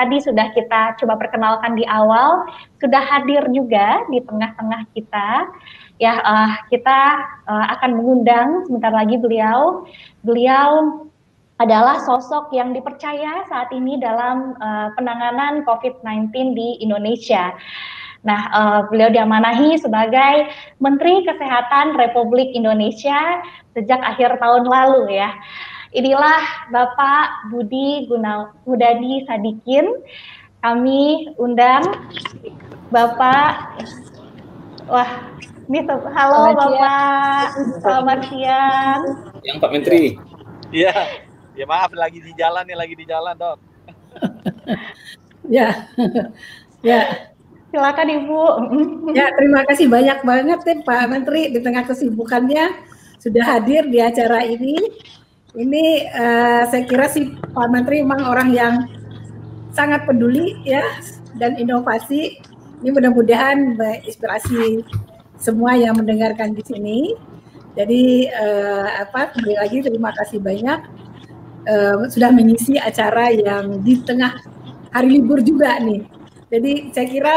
tadi sudah kita coba perkenalkan di awal sudah hadir juga di tengah-tengah kita. Ya, kita akan mengundang sebentar lagi beliau adalah sosok yang dipercaya saat ini dalam penanganan COVID-19 di Indonesia. Nah, beliau diamanahi sebagai Menteri Kesehatan Republik Indonesia sejak akhir tahun lalu ya. Inilah Bapak Budi Gunadi Sadikin. Kami undang Bapak, wah, ini halo Bapak, selamat siang. Yang Pak Menteri. Iya. Ya maaf lagi di jalan Dok. Ya, ya. Silakan Ibu. Ya, terima kasih banyak banget ya Pak Menteri di tengah kesibukannya sudah hadir di acara ini. Ini saya kira sih Pak Menteri memang orang yang sangat peduli ya dan inovasi. Ini mudah-mudahan menginspirasi semua yang mendengarkan di sini. Jadi kembali lagi terima kasih banyak. Sudah mengisi acara yang di tengah hari libur juga nih. Jadi saya kira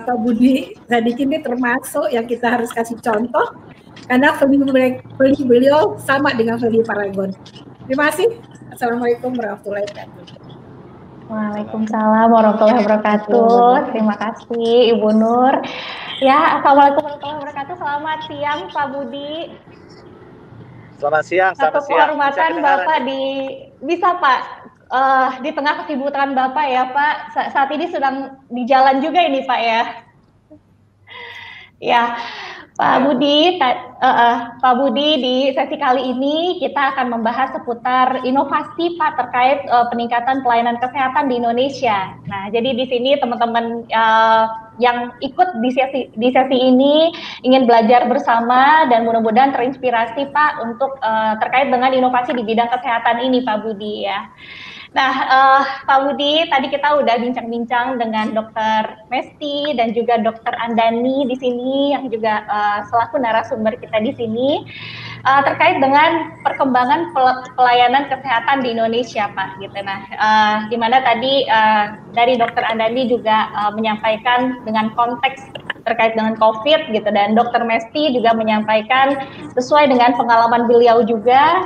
Pak Budi Sadikin ini termasuk yang kita harus kasih contoh karena value beliau sama dengan value Paragon. Terima kasih. Assalamualaikum warahmatullahi wabarakatuh. Waalaikumsalam warahmatullahi wabarakatuh. Terima kasih Ibu Nur. Ya, assalamualaikum warahmatullahi wabarakatuh. Selamat Selamat siang Pak Budi. Selamat siang. Satu kehormatan Bapak bisa Pak di tengah kesibukan Bapak ya Pak. Saat ini sedang di jalan juga ini Pak ya. Ya, Pak Budi, Pak Budi, di sesi kali ini kita akan membahas seputar inovasi Pak terkait peningkatan pelayanan kesehatan di Indonesia. Nah, jadi di sini teman-teman yang ikut di sesi ini ingin belajar bersama dan mudah-mudahan terinspirasi Pak untuk terkait dengan inovasi di bidang kesehatan ini Pak Budi ya. Nah, Pak Budi, tadi kita udah bincang-bincang dengan Dokter Mesti dan juga Dokter Andani di sini yang juga selaku narasumber kita di sini terkait dengan perkembangan pelayanan kesehatan di Indonesia, Pak. Gitu. Nah, di mana tadi dari Dokter Andani juga menyampaikan dengan konteks terkait dengan COVID gitu, dan Dokter Mesti juga menyampaikan sesuai dengan pengalaman beliau juga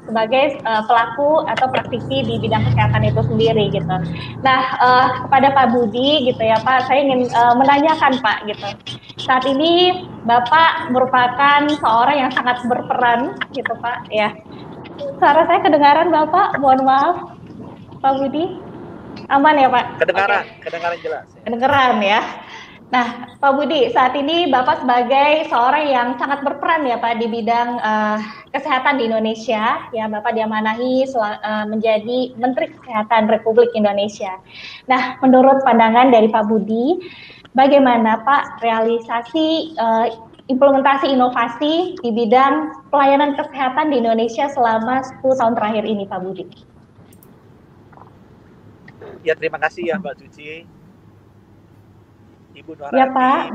sebagai pelaku atau praktisi di bidang kesehatan itu sendiri gitu. Nah, kepada Pak Budi gitu ya Pak, saya ingin menanyakan Pak gitu. Saat ini Bapak merupakan seorang yang sangat berperan gitu Pak ya. Suara saya kedengaran Bapak, mohon maaf Pak Budi. Aman ya Pak? Kedengaran jelas. Kedengaran ya. Nah, Pak Budi, saat ini Bapak sebagai seorang yang sangat berperan ya Pak di bidang kesehatan di Indonesia, ya Bapak diamanahi menjadi Menteri Kesehatan Republik Indonesia. Nah, menurut pandangan dari Pak Budi, bagaimana Pak realisasi implementasi inovasi di bidang pelayanan kesehatan di Indonesia selama 10 tahun terakhir ini, Pak Budi? Ya, terima kasih ya Mbak Suci. Ibu Norati, ya, Pak.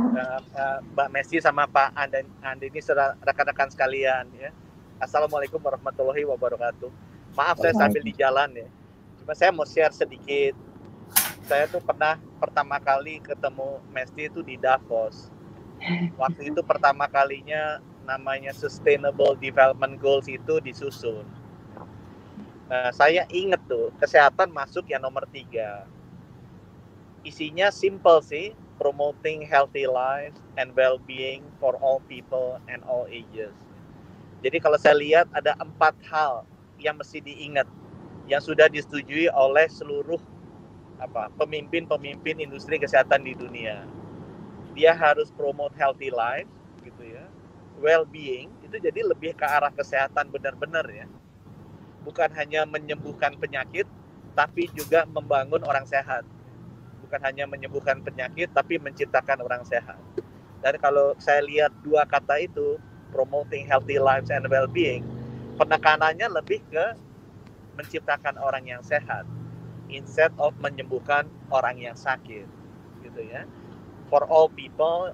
Mbak Mesti sama Pak Andini serta rekan-rekan sekalian ya. Assalamualaikum warahmatullahi wabarakatuh. Maaf saya sambil di jalan ya. Cuma saya mau share sedikit. Saya tuh pernah pertama kali ketemu Mesti itu di Davos. Waktu itu pertama kalinya namanya Sustainable Development Goals itu disusun. Saya inget tuh kesehatan masuk yang nomor 3. Isinya simple sih. Promoting healthy lives and well-being for all people and all ages. Jadi kalau saya lihat ada 4 hal yang mesti diingat yang sudah disetujui oleh seluruh pemimpin industri kesehatan di dunia. Dia harus promote healthy lives gitu ya. Well-being itu jadi lebih ke arah kesehatan benar-benar ya. Bukan hanya menyembuhkan penyakit tapi juga membangun orang sehat. Bukan hanya menyembuhkan penyakit, tapi menciptakan orang sehat. Dan kalau saya lihat 2 kata itu, promoting healthy lives and well-being, penekanannya lebih ke menciptakan orang yang sehat, instead of menyembuhkan orang yang sakit, gitu ya. For all people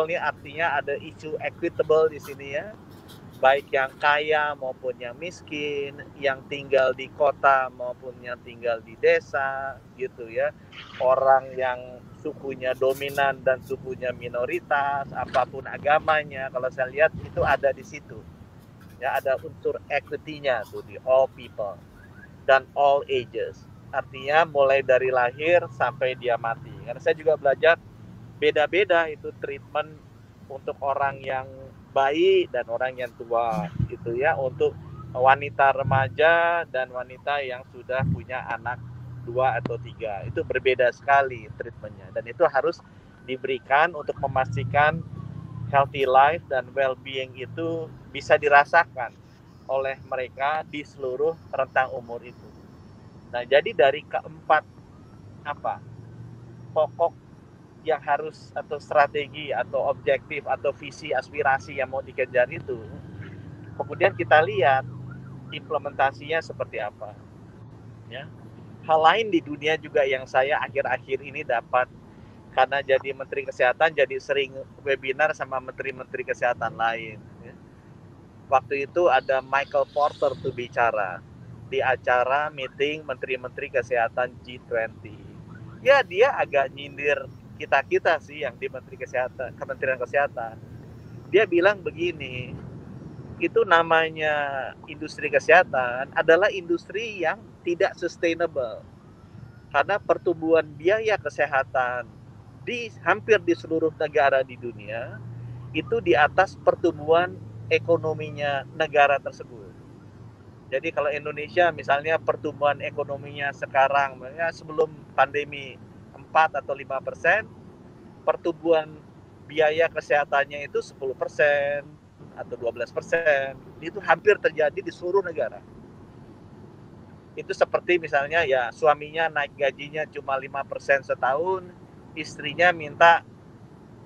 ini artinya ada isu equitable di sini ya, baik yang kaya maupun yang miskin, yang tinggal di kota maupun yang tinggal di desa, gitu ya. Orang yang sukunya dominan dan sukunya minoritas, apapun agamanya, kalau saya lihat itu ada di situ. Ya, ada unsur equity-nya tuh di all people dan all ages. Artinya mulai dari lahir sampai dia mati. Karena saya juga belajar beda-beda itu treatment untuk orang yang bayi dan orang yang tua gitu ya, untuk wanita remaja dan wanita yang sudah punya anak 2 atau 3 itu berbeda sekali treatmentnya, dan itu harus diberikan untuk memastikan healthy life dan well-being itu bisa dirasakan oleh mereka di seluruh rentang umur itu. Nah, jadi dari keempat pokok yang harus atau strategi atau objektif atau visi aspirasi yang mau dikejar itu, kemudian kita lihat implementasinya seperti apa ya. Hal lain di dunia juga yang saya akhir-akhir ini dapat, karena jadi Menteri Kesehatan jadi sering webinar sama menteri-menteri kesehatan lain ya. Waktu itu ada Michael Porter tuh bicara di acara meeting menteri-menteri kesehatan G20 ya. Dia agak nyindir kita sih yang di Kementerian Kesehatan. Dia bilang begini, itu namanya industri kesehatan adalah industri yang tidak sustainable. Karena pertumbuhan biaya kesehatan hampir di seluruh negara di dunia itu di atas pertumbuhan ekonominya negara tersebut. Jadi kalau Indonesia misalnya pertumbuhan ekonominya sekarang ya sebelum pandemi 4 atau 5%, pertumbuhan biaya kesehatannya itu 10% atau 12%. Itu hampir terjadi di seluruh negara. Itu seperti misalnya ya suaminya naik gajinya cuma 5% setahun, istrinya minta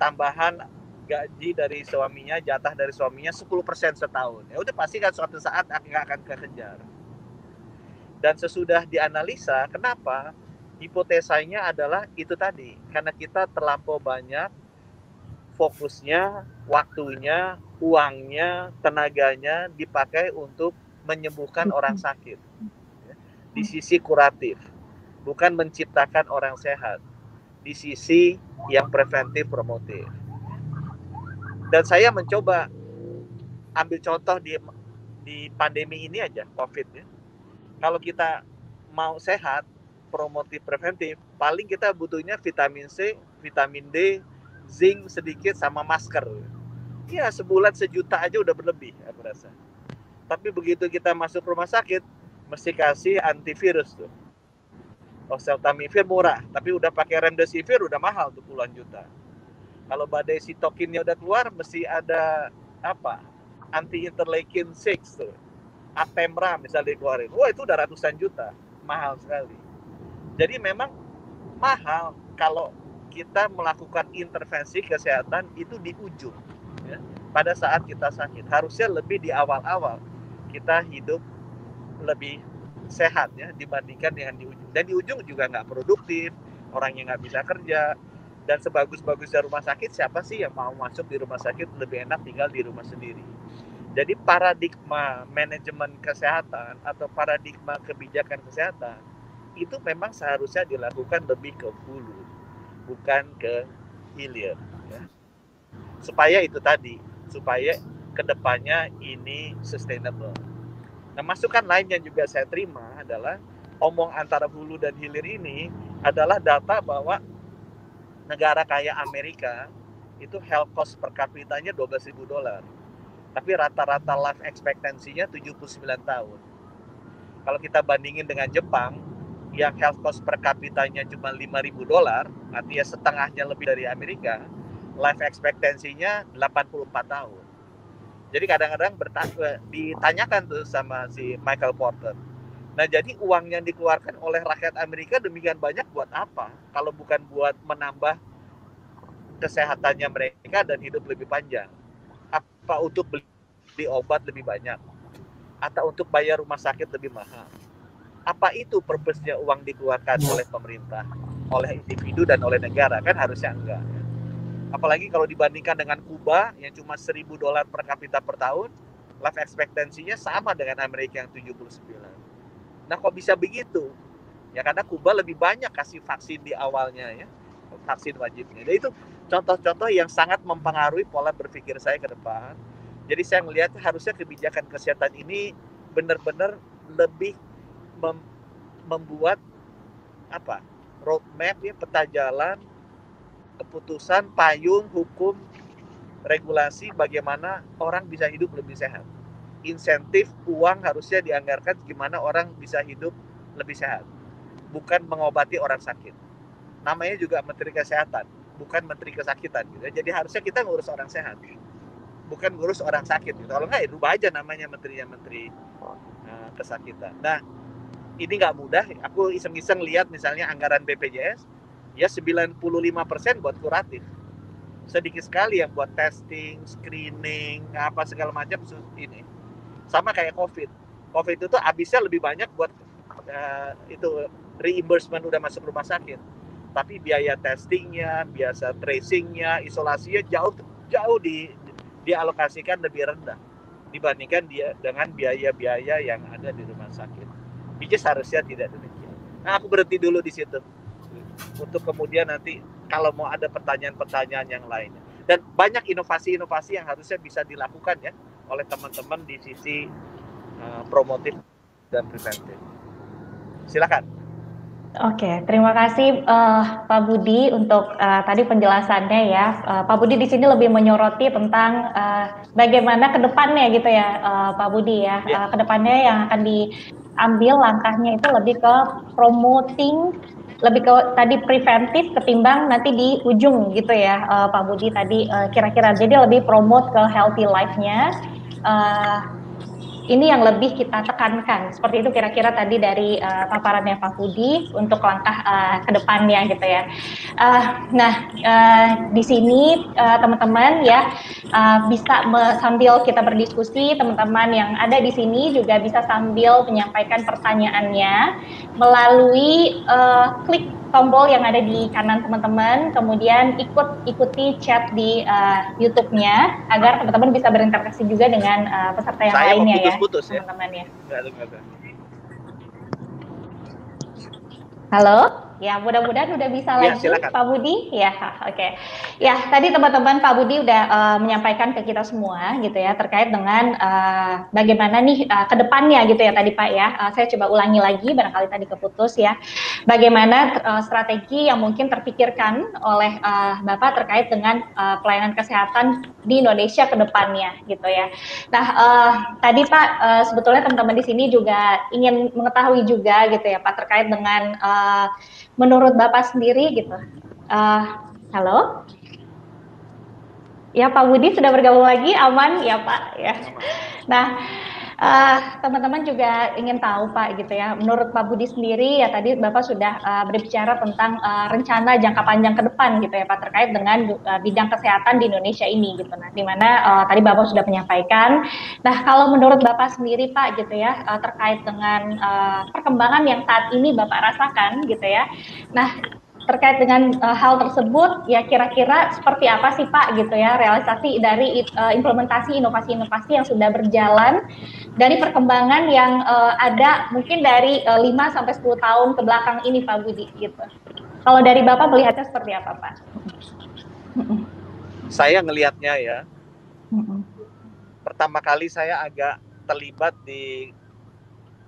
tambahan gaji dari suaminya, jatah dari suaminya 10% setahun. Ya udah pasti kan suatu saat nggak akan kekejar. Dan sesudah dianalisa, kenapa? Hipotesanya adalah itu tadi, karena kita terlampau banyak fokusnya, waktunya, uangnya, tenaganya dipakai untuk menyembuhkan orang sakit. Di sisi kuratif, bukan menciptakan orang sehat. Di sisi yang preventif promotif. Dan saya mencoba ambil contoh di pandemi ini aja, COVID ya. Kalau kita mau sehat, promotif preventif, paling kita butuhnya vitamin C, vitamin D, zinc sedikit sama masker. Ya sebulan 1 juta aja udah berlebih aku rasa. Tapi begitu kita masuk rumah sakit, mesti kasih antivirus tuh. Oseltamivir murah, tapi udah pakai remdesivir udah mahal tuh puluhan juta. Kalau badai sitokinnya udah keluar, mesti ada apa? Anti-interleukin 6 tuh. Atemra misalnya dikeluarin. Wah itu udah ratusan juta. Mahal sekali. Jadi memang mahal kalau kita melakukan intervensi kesehatan itu di ujung. Ya. Pada saat kita sakit. Harusnya lebih di awal-awal. Kita hidup lebih sehat ya dibandingkan dengan di ujung. Dan di ujung juga nggak produktif. Orangnya nggak bisa kerja. Dan sebagus-bagusnya rumah sakit, siapa sih yang mau masuk di rumah sakit? Lebih enak tinggal di rumah sendiri. Jadi paradigma manajemen kesehatan atau paradigma kebijakan kesehatan itu memang seharusnya dilakukan lebih ke hulu, bukan ke hilir. Ya. Supaya itu tadi, supaya kedepannya ini sustainable. Nah, masukan lain yang juga saya terima adalah omong antara hulu dan hilir ini adalah data bahwa negara kaya Amerika itu health cost per kapitanya $12.000. Tapi rata-rata life expectancy-nya 79 tahun. Kalau kita bandingin dengan Jepang yang health cost per kapitanya cuma $5.000, artinya setengahnya lebih dari Amerika, life expectancy-nya 84 tahun. Jadi kadang-kadang ditanyakan tuh sama si Michael Porter. Nah, jadi uang yang dikeluarkan oleh rakyat Amerika demikian banyak buat apa? Kalau bukan buat menambah kesehatannya mereka dan hidup lebih panjang. Apa untuk beli obat lebih banyak? Atau untuk bayar rumah sakit lebih mahal? Apa itu purpose-nya uang dikeluarkan oleh pemerintah, oleh individu dan oleh negara? Kan harusnya enggak. Apalagi kalau dibandingkan dengan Kuba yang cuma $1.000 per kapita per tahun, life expectancy-nya sama dengan Amerika yang 79. Nah, kok bisa begitu? Ya karena Kuba lebih banyak kasih vaksin di awalnya ya, vaksin wajibnya. Jadi itu contoh-contoh yang sangat mempengaruhi pola berpikir saya ke depan. Jadi saya melihat harusnya kebijakan kesehatan ini benar-benar lebih membuat apa? Roadmap ya, peta jalan, keputusan, payung, hukum, regulasi bagaimana orang bisa hidup lebih sehat. Insentif uang harusnya dianggarkan gimana orang bisa hidup lebih sehat, bukan mengobati orang sakit. Namanya juga Menteri Kesehatan, bukan Menteri Kesakitan gitu. Jadi harusnya kita ngurus orang sehat, bukan ngurus orang sakit gitu. Kalau nggak ya rubah aja namanya menterinya Menteri Kesakitan. Nah ini nggak mudah. Aku iseng-iseng lihat misalnya anggaran BPJS ya 95% buat kuratif, sedikit sekali yang buat testing, screening, apa segala macam ini. Sama kayak COVID itu habisnya lebih banyak buat itu reimbursement udah masuk rumah sakit. Tapi biaya testingnya, biasa tracingnya, isolasinya jauh dialokasikan lebih rendah dibandingkan dia dengan biaya-biaya yang ada di rumah sakit. Which harusnya tidak demikian. Nah, aku berhenti dulu di situ untuk kemudian nanti kalau mau ada pertanyaan-pertanyaan yang lainnya. Dan banyak inovasi-inovasi yang harusnya bisa dilakukan ya oleh teman-teman di sisi promotif dan preventif. Silakan. Oke, terima kasih Pak Budi untuk tadi penjelasannya ya. Pak Budi di sini lebih menyoroti tentang bagaimana ke depannya gitu ya, Pak Budi ya. Ke depannya yang akan diambil langkahnya itu lebih ke promoting, lebih ke tadi preventif ketimbang nanti di ujung gitu ya, Pak Budi tadi kira-kira. Jadi lebih promote ke healthy life-nya. Ini yang lebih kita tekankan. Seperti itu kira-kira tadi dari paparannya Pak Budi untuk langkah ke depannya gitu ya. Di sini teman-teman ya bisa sambil kita berdiskusi, teman-teman yang ada di sini juga bisa sambil menyampaikan pertanyaannya melalui klik tombol yang ada di kanan teman-teman, kemudian ikuti chat di YouTube-nya agar teman-teman bisa berinteraksi juga dengan peserta yang lainnya ya, teman-teman ya. Halo? Ya, mudah-mudahan udah bisa lagi, silakan. Pak Budi. Ya, oke. Ya, tadi teman-teman Pak Budi udah menyampaikan ke kita semua gitu ya terkait dengan bagaimana nih ke depannya gitu ya tadi Pak ya. Saya coba ulangi lagi barangkali tadi keputus ya. Bagaimana strategi yang mungkin terpikirkan oleh Bapak terkait dengan pelayanan kesehatan di Indonesia ke depannya gitu ya. Nah, tadi Pak sebetulnya teman-teman di sini juga ingin mengetahui juga gitu ya Pak terkait dengan menurut Bapak sendiri gitu. Halo? Ya Pak Budi sudah bergabung lagi, aman ya Pak ya. Nah, teman-teman juga ingin tahu Pak gitu ya. Menurut Pak Budi sendiri ya tadi Bapak sudah berbicara tentang rencana jangka panjang ke depan gitu ya Pak terkait dengan bidang kesehatan di Indonesia ini gitu. Nah, di mana tadi Bapak sudah menyampaikan. Nah, kalau menurut Bapak sendiri Pak gitu ya terkait dengan perkembangan yang saat ini Bapak rasakan gitu ya. Nah, terkait dengan hal tersebut ya kira-kira seperti apa sih Pak gitu ya realisasi dari implementasi inovasi-inovasi yang sudah berjalan dari perkembangan yang ada mungkin dari 5 sampai 10 tahun ke belakang ini Pak Budi gitu. Kalau dari Bapak melihatnya seperti apa Pak? Saya ngelihatnya ya. Pertama kali saya agak terlibat di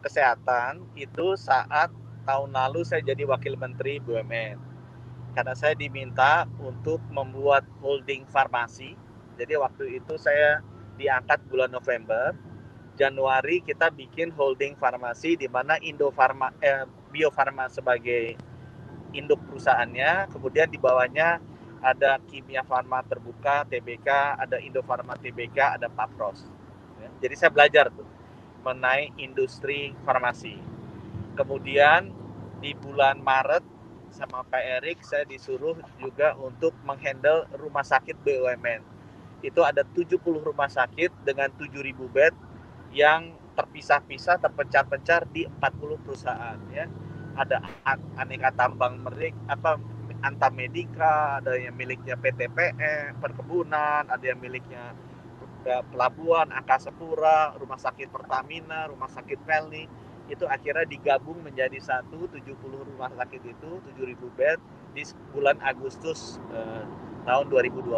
kesehatan itu saat tahun lalu saya jadi Wakil Menteri BUMN. Karena saya diminta untuk membuat holding farmasi. Jadi waktu itu saya diangkat bulan November. Januari kita bikin holding farmasi di mana Bio Farma sebagai induk perusahaannya, kemudian di bawahnya ada Kimia Farma Terbuka, TBK, ada Indofarma TBK, ada Papros. Ya, jadi saya belajar tuh mengenai industri farmasi. Kemudian di bulan Maret sama Pak Erik saya disuruh juga untuk menghandle rumah sakit BUMN. Itu ada 70 rumah sakit dengan 7.000 bed yang terpisah-pisah, terpencar-pencar di 40 perusahaan ya. Ada aneka tambang Antamedika, ada yang miliknya PTPE, perkebunan, ada yang miliknya pelabuhan, Angkasa Pura, rumah sakit Pertamina, rumah sakit Pelni. Itu akhirnya digabung menjadi 70 rumah sakit itu 7.000 bed di bulan Agustus tahun 2020.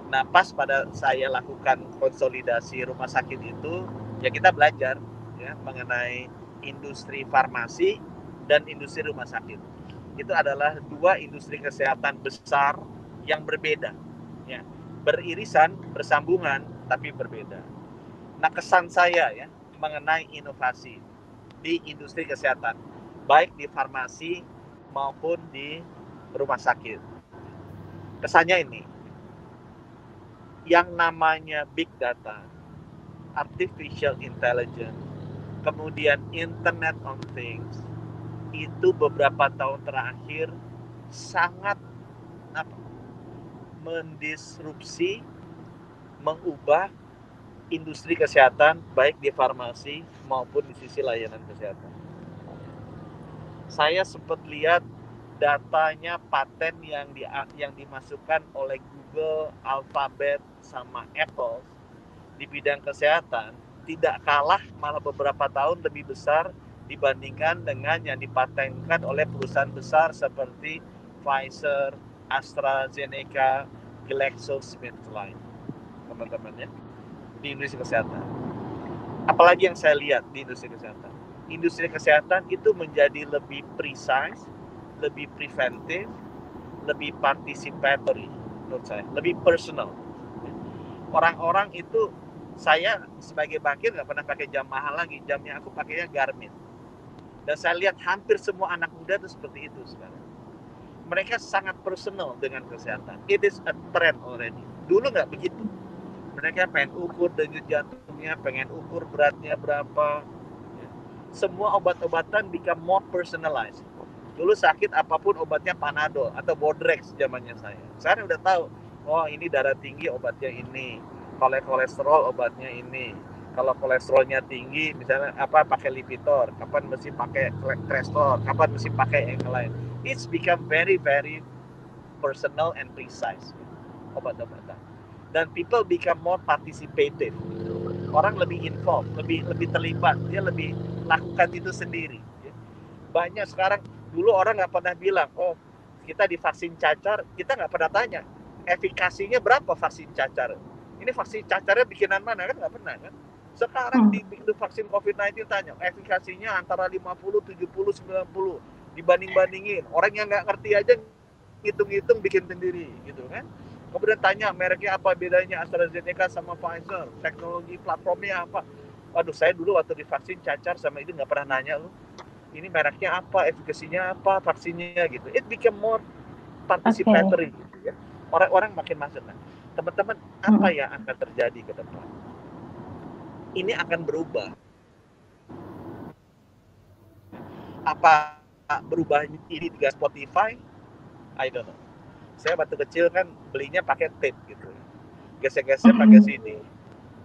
Nah, pas pada saya lakukan konsolidasi rumah sakit itu, ya kita belajar ya mengenai industri farmasi dan industri rumah sakit. Itu adalah dua industri kesehatan besar yang berbeda, ya, beririsan, bersambungan, tapi berbeda. Nah, kesan saya ya mengenai inovasi di industri kesehatan, baik di farmasi maupun di rumah sakit. Kesannya ini, yang namanya big data, artificial intelligence, kemudian Internet of Things, itu beberapa tahun terakhir sangat mendisrupsi, mengubah industri kesehatan baik di farmasi maupun di sisi layanan kesehatan. Saya sempat lihat datanya paten yang dimasukkan oleh Google, Alphabet, sama Apple di bidang kesehatan tidak kalah, malah beberapa tahun lebih besar dibandingkan dengan yang dipatenkan oleh perusahaan besar seperti Pfizer, AstraZeneca, GlaxoSmithKline, teman-teman ya, di industri kesehatan. Apalagi yang saya lihat di industri kesehatan, industri kesehatan itu menjadi lebih precise, lebih preventif, lebih participatory menurut saya, lebih personal. Orang-orang itu, saya sebagai bankir nggak pernah pakai jam mahal lagi, jamnya aku pakainya Garmin. Dan saya lihat hampir semua anak muda itu seperti itu sekarang. Mereka sangat personal dengan kesehatan. It is a trend already. Dulu nggak begitu. Mereka pengen ukur denyut jantungnya, pengen ukur beratnya berapa. Semua obat-obatan become more personalized. Dulu sakit apapun obatnya Panadol atau Bodrex zamannya saya. Sekarang udah tahu, oh ini darah tinggi obatnya ini, kalau kolesterol obatnya ini. Kalau kolesterolnya tinggi, misalnya pakai Lipitor, kapan mesti pakai Crestor, kapan mesti pakai yang lain. It's become very very personal and precise obat-obatan. Dan people become more participative. Orang lebih involved, lebih terlibat, dia lebih lakukan itu sendiri. Banyak sekarang, dulu orang nggak pernah bilang, oh kita divaksin cacar, kita nggak pernah tanya efikasinya berapa vaksin cacar. Ini vaksin cacarnya bikinan mana, kan nggak pernah kan. Sekarang di vaksin COVID-19 tanya efikasinya antara 50, 70, 90, dibanding-bandingin. Orang yang nggak ngerti aja hitung-hitung bikin sendiri gitu kan. Kemudian tanya mereknya apa, bedanya AstraZeneca sama Pfizer, teknologi platformnya apa. Waduh, saya dulu waktu divaksin cacar sama itu nggak pernah nanya loh. Ini mereknya apa, efikasinya apa, vaksinnya gitu. It become more participatory gitu ya. Orang-orang makin masuk. Nah, teman-teman, apa yang akan terjadi ke depan? Ini akan berubah. Apa berubah ini juga Spotify? I don't know. Saya waktu kecil kan belinya pakai tape gitu, gesek-gesek pakai CD.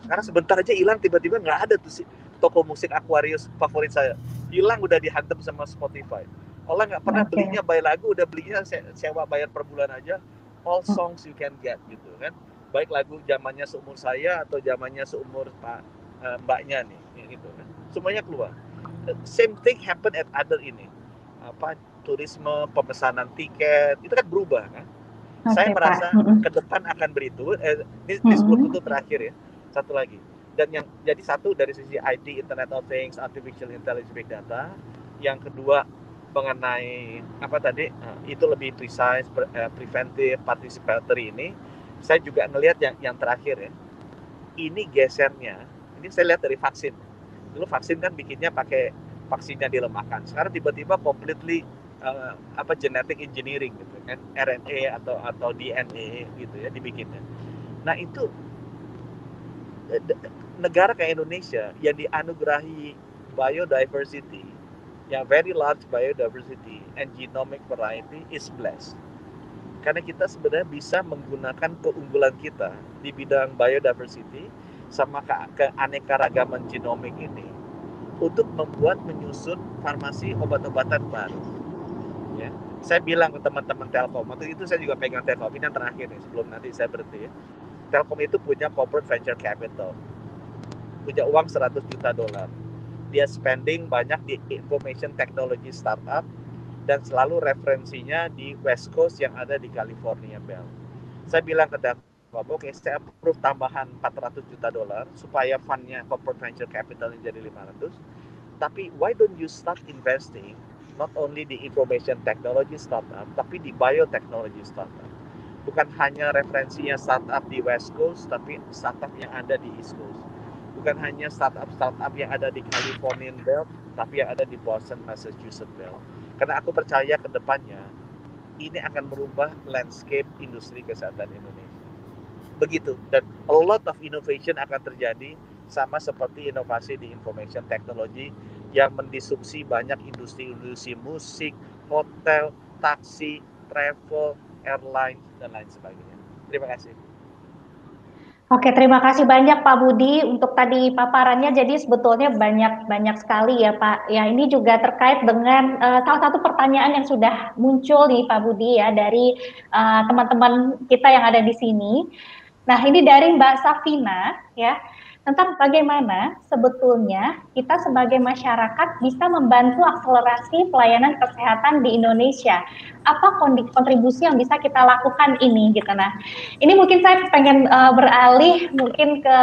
Sekarang sebentar aja hilang, tiba-tiba nggak ada tuh toko musik Aquarius favorit saya, hilang, udah dihantam sama Spotify. Orang nggak pernah belinya buy lagu, udah belinya sewa bayar per bulan aja. All songs you can get gitu kan, baik lagu zamannya seumur saya atau zamannya seumur mbaknya nih gitu kan, semuanya keluar. Same thing happen at other ini, turisme, pemesanan tiket itu kan berubah kan. Saya merasa ke depan akan begitu. Ini sebelum itu terakhir ya, satu lagi. Dan yang jadi satu dari sisi IT, Internet of Things, Artificial Intelligence, Big Data. Yang kedua mengenai itu lebih precise, preventive, participatory ini. Saya juga ngelihat yang terakhir ya. Ini gesernya, ini saya lihat dari vaksin. Dulu vaksin kan bikinnya pakai vaksinnya dilemahkan. Sekarang tiba-tiba completely genetic engineering gitu kan, RNA atau DNA gitu ya dibikinnya. Nah itu negara kayak Indonesia yang dianugerahi biodiversity, yang very large biodiversity and genomic variety is blessed. Karena kita sebenarnya bisa menggunakan keunggulan kita di bidang biodiversity sama keanekaragaman genomik ini untuk menyusun farmasi obat-obatan baru. Ya, saya bilang ke teman-teman Telkom, waktu itu saya juga pegang Telkom, ini yang terakhir nih sebelum nanti saya berhenti ya. Telkom itu punya corporate venture capital, punya uang $100 juta. Dia spending banyak di information technology startup dan selalu referensinya di West Coast yang ada di California Bell. Saya bilang ke Telkom, oke, saya approve tambahan $400 juta supaya fundnya corporate venture capital jadi 500. Tapi why don't you start investing not only di information technology startup, tapi di biotechnology startup. Bukan hanya referensinya startup di West Coast, tapi startup yang ada di East Coast. Bukan hanya startup yang ada di Californian Belt, tapi yang ada di Boston, Massachusetts Belt. Karena aku percaya ke depannya, ini akan merubah landscape industri kesehatan Indonesia. Begitu, dan a lot of innovation akan terjadi, sama seperti inovasi di information technology yang mendisrupsi banyak industri musik, hotel, taksi, travel, airline, dan lain sebagainya. Terima kasih. Oke, terima kasih banyak Pak Budi untuk tadi paparannya. Jadi sebetulnya banyak sekali ya Pak. Ya, ini juga terkait dengan salah satu pertanyaan yang sudah muncul nih Pak Budi ya dari teman-teman kita yang ada di sini. Nah, ini dari Mbak Safina ya, tentang bagaimana sebetulnya kita sebagai masyarakat bisa membantu akselerasi pelayanan kesehatan di Indonesia. Apa kontribusi yang bisa kita lakukan ini gitu. Nah, ini mungkin saya pengen beralih mungkin ke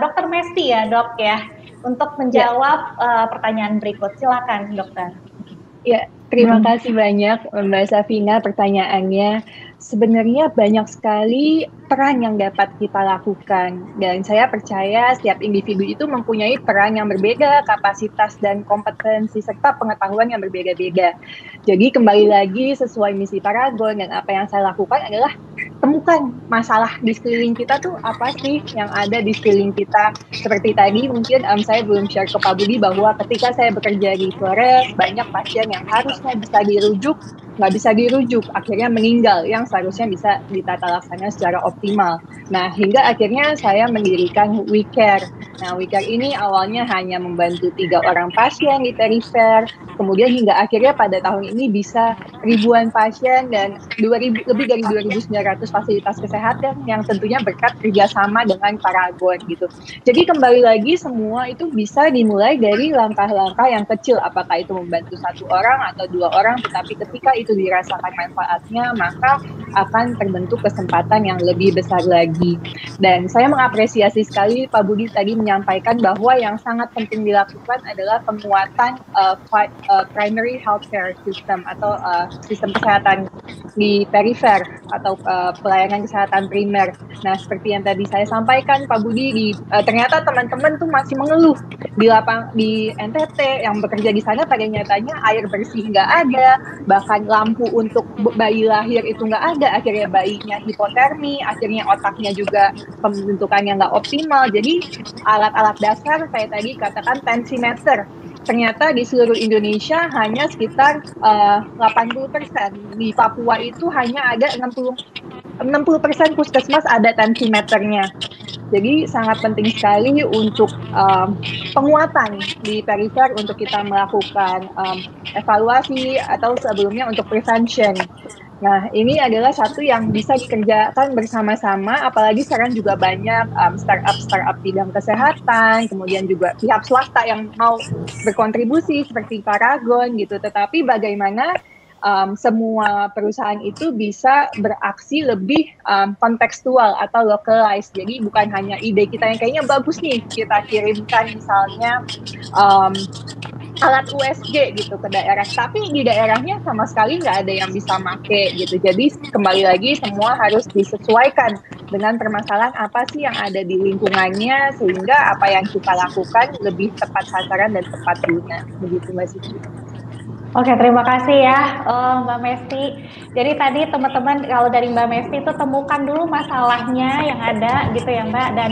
Dr. Mesty ya, Dok ya. untuk menjawab pertanyaan berikut. Silakan, dokter. Ya, terima kasih banyak Mbak Safina pertanyaannya. Sebenarnya banyak sekali peran yang dapat kita lakukan, dan saya percaya setiap individu itu mempunyai peran yang berbeda, kapasitas dan kompetensi serta pengetahuan yang berbeda-beda. Jadi kembali lagi sesuai misi Paragon, dan apa yang saya lakukan adalah temukan masalah di sekeliling kita tuh apa sih yang ada di sekeliling kita. Seperti tadi mungkin saya belum share ke Pak Budi bahwa ketika saya bekerja di Flores, banyak pasien yang harusnya bisa dirujuk, nggak bisa dirujuk, akhirnya meninggal, yang seharusnya bisa ditata laksana secara optimal. Nah, hingga akhirnya saya mendirikan WeCare. Nah, WeCare ini awalnya hanya membantu 3 orang pasien di perifer, kemudian hingga akhirnya pada tahun ini bisa ribuan pasien dan lebih dari 2.900 fasilitas kesehatan yang tentunya berkat kerjasama dengan Paragon gitu. Jadi kembali lagi semua itu bisa dimulai dari langkah-langkah yang kecil, apakah itu membantu 1 orang atau 2 orang, tetapi ketika itu dirasakan manfaatnya, maka akan terbentuk kesempatan yang lebih besar lagi. Dan saya mengapresiasi sekali Pak Budi tadi menyampaikan bahwa yang sangat penting dilakukan adalah penguatan primary healthcare system atau sistem kesehatan di perifer atau pelayanan kesehatan primer. Nah, seperti yang tadi saya sampaikan Pak Budi, ternyata teman-teman tuh masih mengeluh di NTT yang bekerja di sana, pada nyatanya air bersih nggak ada, bahkan lampu untuk bayi lahir itu nggak ada, akhirnya bayinya hipotermi, akhirnya otaknya juga pembentukannya nggak optimal. Jadi alat-alat dasar saya tadi katakan tensimeter, ternyata di seluruh Indonesia hanya sekitar 80%. Di Papua itu hanya ada 60% puskesmas ada tensimeternya. Jadi sangat penting sekali untuk penguatan di perifer untuk kita melakukan evaluasi atau sebelumnya untuk prevention. Nah, ini adalah satu yang bisa dikerjakan bersama-sama, apalagi sekarang juga banyak startup bidang kesehatan, kemudian juga pihak swasta yang mau berkontribusi seperti Paragon gitu. Tetapi bagaimana semua perusahaan itu bisa beraksi lebih kontekstual atau localized. Jadi bukan hanya ide kita yang kayaknya bagus nih, kita kirimkan misalnya alat USG gitu ke daerah, tapi di daerahnya sama sekali nggak ada yang bisa make gitu. Jadi kembali lagi semua harus disesuaikan dengan permasalahan apa sih yang ada di lingkungannya, sehingga apa yang kita lakukan lebih tepat sasaran dan tepat guna. Begitu Mbak Suci. Oke, terima kasih ya Mbak Mesti. Jadi tadi teman-teman kalau dari Mbak Mesti itu temukan dulu masalahnya yang ada gitu ya Mbak, dan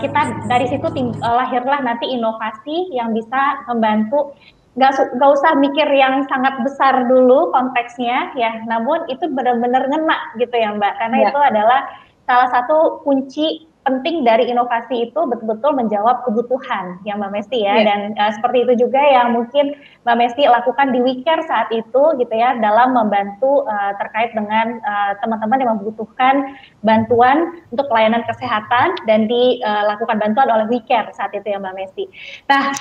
kita dari situ lahirlah nanti inovasi yang bisa membantu. Gak usah mikir yang sangat besar dulu konteksnya ya, namun itu benar-benar ngena gitu ya Mbak, karena itu adalah salah satu kunci penting dari inovasi itu betul-betul menjawab kebutuhan ya Mbak Mesti ya, dan seperti itu juga yang mungkin Mbak Mesti lakukan di WeCare saat itu gitu ya, dalam membantu terkait dengan teman-teman yang membutuhkan bantuan untuk pelayanan kesehatan dan dilakukan bantuan oleh WeCare saat itu ya Mbak Mesti. Nah,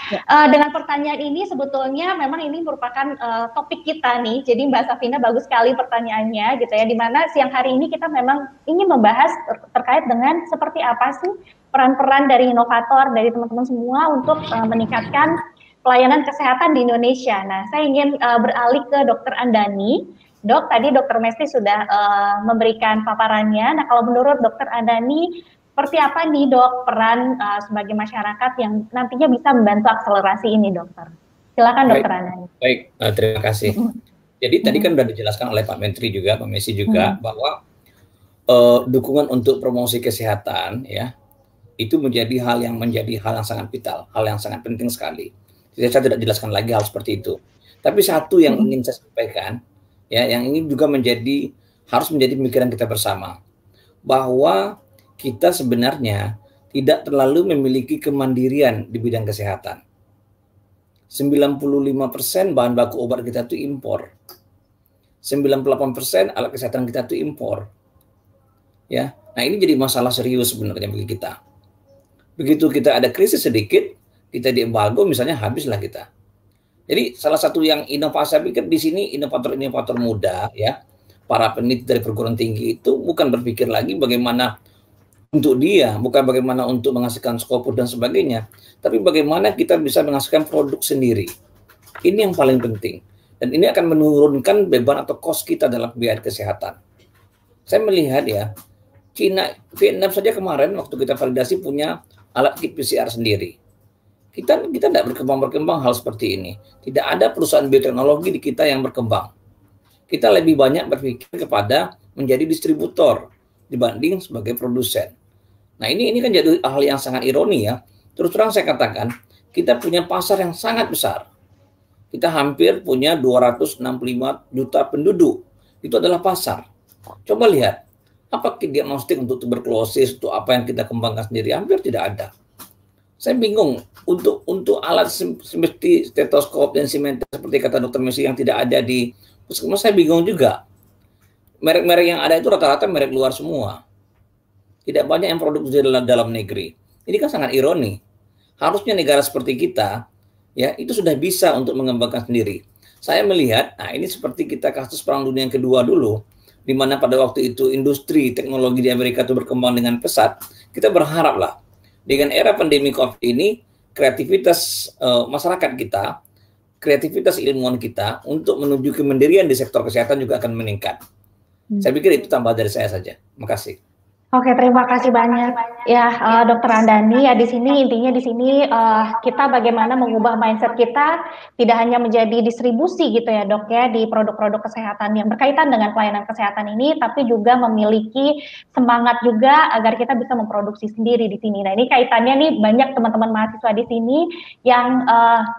dengan pertanyaan ini sebetulnya memang ini merupakan topik kita nih, jadi Mbak Safina bagus sekali pertanyaannya gitu ya, dimana siang hari ini kita memang ingin membahas terkait dengan seperti apa sih peran-peran dari inovator, dari teman-teman semua untuk meningkatkan pelayanan kesehatan di Indonesia. Nah, saya ingin beralih ke Dr. Andani. Dok, tadi Dr. Mesti sudah memberikan paparannya. Nah, kalau menurut Dr. Andani, seperti apa nih Dok peran sebagai masyarakat yang nantinya bisa membantu akselerasi ini, Dokter? Silakan Dr. Andani. Baik, terima kasih. Jadi tadi kan sudah dijelaskan oleh Pak Menteri juga, Pak Mesti juga, bahwa dukungan untuk promosi kesehatan ya itu menjadi hal yang sangat vital, hal yang sangat penting sekali. Jadi saya tidak jelaskan lagi hal seperti itu. Tapi satu yang ingin saya sampaikan ya, yang ini juga harus menjadi pemikiran kita bersama, bahwa kita sebenarnya tidak terlalu memiliki kemandirian di bidang kesehatan. 95% bahan baku obat kita itu impor. 98% alat kesehatan kita itu impor. Ya, nah ini jadi masalah serius sebenarnya bagi kita. Begitu kita ada krisis sedikit, kita diembargo misalnya, habislah kita. Jadi salah satu yang inovasi, saya pikir di sini inovator-inovator muda ya, para peneliti dari perguruan tinggi itu bukan berpikir lagi bagaimana untuk dia, bukan bagaimana untuk menghasilkan skopus dan sebagainya, tapi bagaimana kita bisa menghasilkan produk sendiri. Ini yang paling penting. Dan ini akan menurunkan beban atau cost kita dalam biaya kesehatan. Saya melihat ya, Vietnam saja kemarin waktu kita validasi punya alat kit PCR sendiri. Kita tidak berkembang hal seperti ini. Tidak ada perusahaan bioteknologi di kita yang berkembang. Kita lebih banyak berpikir kepada menjadi distributor dibanding sebagai produsen. Nah ini kan jadi hal yang sangat ironi ya. Terus terang saya katakan, kita punya pasar yang sangat besar. Kita hampir punya 265 juta penduduk. Itu adalah pasar. Coba lihat, apa diagnostik untuk tuberkulosis, untuk apa yang kita kembangkan sendiri? Hampir tidak ada. Saya bingung, untuk alat seperti stetoskop dan simeter seperti kata Dr. Messi yang tidak ada di puskesmas, saya bingung juga. Merek-merek yang ada itu rata-rata merek luar semua. Tidak banyak yang produksi dalam negeri. Ini kan sangat ironi. Harusnya negara seperti kita, ya itu sudah bisa untuk mengembangkan sendiri. Saya melihat, nah ini seperti kita kasus Perang Dunia yang kedua dulu, di mana pada waktu itu industri teknologi di Amerika itu berkembang dengan pesat. Kita berharaplah dengan era pandemi COVID ini, kreativitas masyarakat kita, kreativitas ilmuwan kita untuk menuju kemandirian di sektor kesehatan juga akan meningkat. Saya pikir itu tambah dari saya saja. Terima kasih. Oke, terima kasih banyak ya Dr. Andani. Ya di sini intinya kita bagaimana mengubah mindset kita tidak hanya menjadi distribusi gitu ya Dok ya di produk-produk kesehatan yang berkaitan dengan pelayanan kesehatan ini, tapi juga memiliki semangat juga agar kita bisa memproduksi sendiri di sini. Nah ini kaitannya nih banyak teman-teman mahasiswa di sini yang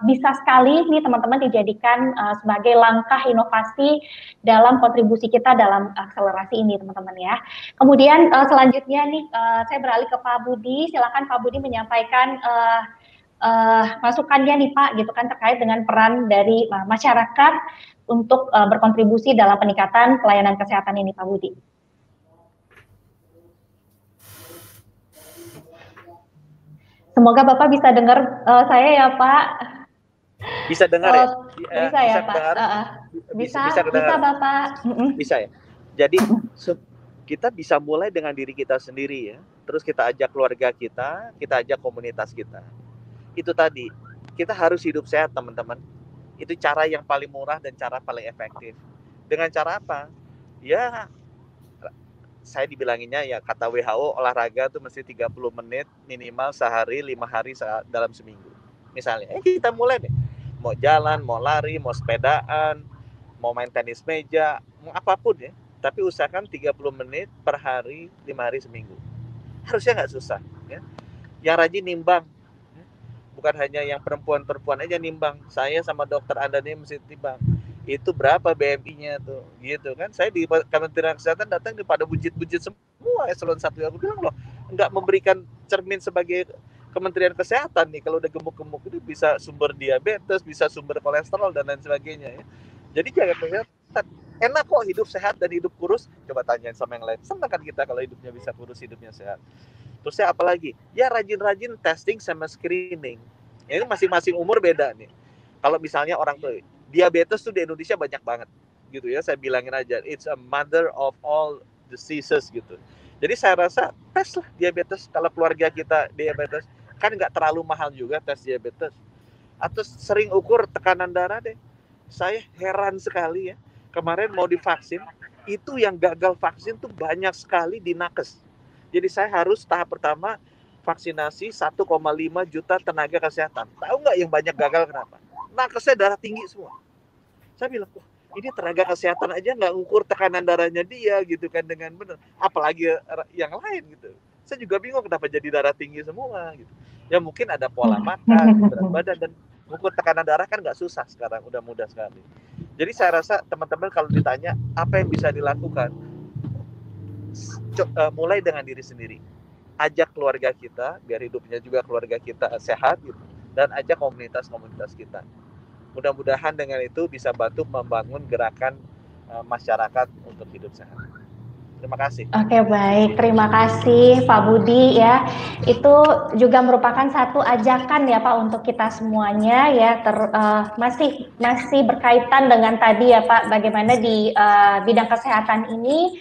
bisa sekali nih teman-teman dijadikan sebagai langkah inovasi dalam kontribusi kita dalam akselerasi ini teman-teman ya. Kemudian selanjutnya nih saya beralih ke Pak Budi. Silakan Pak Budi menyampaikan masukannya nih Pak gitu kan terkait dengan peran dari masyarakat untuk berkontribusi dalam peningkatan pelayanan kesehatan ini Pak Budi. Semoga Bapak bisa dengar saya ya Pak. Bisa dengar ya? Bisa ya Pak. Bisa Bapak. Bisa ya. Jadi kita bisa mulai dengan diri kita sendiri ya. Terus kita ajak keluarga kita ajak komunitas kita. Itu tadi, kita harus hidup sehat teman-teman. Itu cara yang paling murah dan cara paling efektif. Dengan cara apa? Ya, saya dibilanginnya ya kata WHO olahraga tuh mesti 30 menit minimal sehari, 5 hari dalam seminggu. Misalnya, kita mulai deh. Mau jalan, mau lari, mau sepedaan, mau main tenis meja, mau apapun ya. Tapi usahakan 30 menit per hari, 5 hari seminggu. Harusnya nggak susah. Ya. Yang rajin nimbang. Ya. Bukan hanya yang perempuan-perempuan aja nimbang. Saya sama dokter Andani mesti nimbang. Itu berapa BMI-nya tuh. Gitu kan. Saya di Kementerian Kesehatan datang pada bujit-bujit semua eselon 1. Aku bilang loh, nggak memberikan cermin sebagai Kementerian Kesehatan nih. Kalau udah gemuk-gemuk itu bisa sumber diabetes, bisa sumber kolesterol, dan lain sebagainya. Ya. Jadi jangan kelihatan. Enak kok hidup sehat dan hidup kurus. Coba tanyain sama yang lain. Senang kan kita kalau hidupnya bisa kurus, hidupnya sehat. Terus saya apa lagi? Ya rajin-rajin testing sama screening. Ya, ini masing-masing umur beda nih. Kalau misalnya orang tuh diabetes tuh di Indonesia banyak banget. Gitu ya, saya bilangin aja. It's a mother of all diseases gitu. Jadi saya rasa tes lah diabetes. Kalau keluarga kita diabetes, kan nggak terlalu mahal juga tes diabetes. Atau sering ukur tekanan darah deh. Saya heran sekali ya. Kemarin mau divaksin, itu yang gagal vaksin tuh banyak sekali di nakes. Jadi saya harus tahap pertama vaksinasi 1,5 juta tenaga kesehatan. Tahu nggak yang banyak gagal kenapa? Nakesnya darah tinggi semua. Saya bilang, ini tenaga kesehatan aja nggak ngukur tekanan darahnya dia gitu kan dengan benar. Apalagi yang lain gitu. Saya juga bingung kenapa jadi darah tinggi semua gitu. Ya mungkin ada pola makan, berat badan, dan ngukur tekanan darah kan nggak susah sekarang, udah mudah sekali. Jadi saya rasa teman-teman kalau ditanya apa yang bisa dilakukan, mulai dengan diri sendiri. Ajak keluarga kita, biar hidupnya juga keluarga kita sehat gitu. Dan ajak komunitas-komunitas kita. Mudah-mudahan dengan itu bisa bantu membangun gerakan masyarakat untuk hidup sehat. Terima kasih. Oke, baik. Terima kasih Pak Budi ya. Itu juga merupakan satu ajakan ya Pak untuk kita semuanya ya. Masih berkaitan dengan tadi ya Pak, bagaimana di bidang kesehatan ini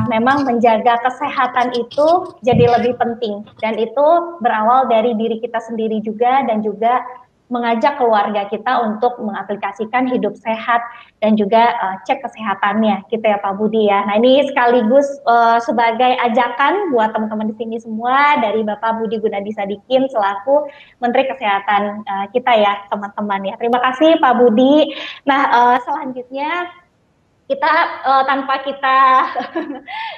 memang menjaga kesehatan itu jadi lebih penting, dan itu berawal dari diri kita sendiri juga, dan juga mengajak keluarga kita untuk mengaplikasikan hidup sehat dan juga cek kesehatannya gitu ya Pak Budi ya. Nah ini sekaligus sebagai ajakan buat teman-teman di sini semua dari Bapak Budi Gunadisadikin selaku Menteri Kesehatan kita ya teman-teman ya. Terima kasih Pak Budi. Nah selanjutnya kita tanpa kita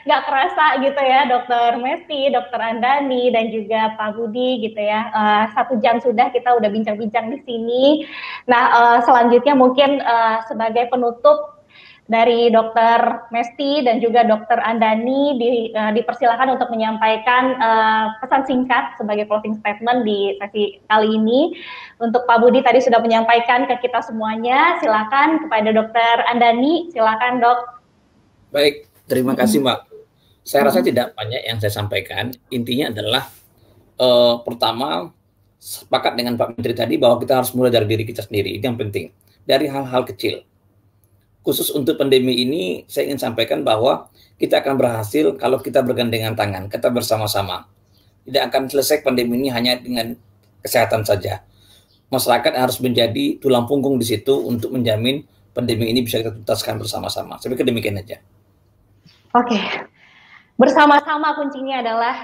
nggak kerasa gitu ya, Dokter Mesti, Dokter Andani, dan juga Pak Budi gitu ya. 1 jam sudah kita udah bincang-bincang di sini. Nah selanjutnya mungkin sebagai penutup dari Dokter Mesti dan juga Dokter Andani dipersilakan untuk menyampaikan pesan singkat sebagai closing statement di sesi kali ini. Untuk Pak Budi tadi sudah menyampaikan ke kita semuanya, silakan kepada Dokter Andani, silakan Dok. Baik, terima kasih Mbak. Saya rasa tidak banyak yang saya sampaikan. Intinya adalah pertama, sepakat dengan Pak Menteri tadi bahwa kita harus mulai dari diri kita sendiri. Itu yang penting. Dari hal-hal kecil. Khusus untuk pandemi ini, saya ingin sampaikan bahwa kita akan berhasil kalau kita bergandengan tangan, kita bersama-sama. Tidak akan selesai pandemi ini hanya dengan kesehatan saja. Masyarakat harus menjadi tulang punggung di situ untuk menjamin pandemi ini bisa kita tuntaskan bersama-sama. Saya pikir demikian aja. Oke. Bersama-sama kuncinya adalah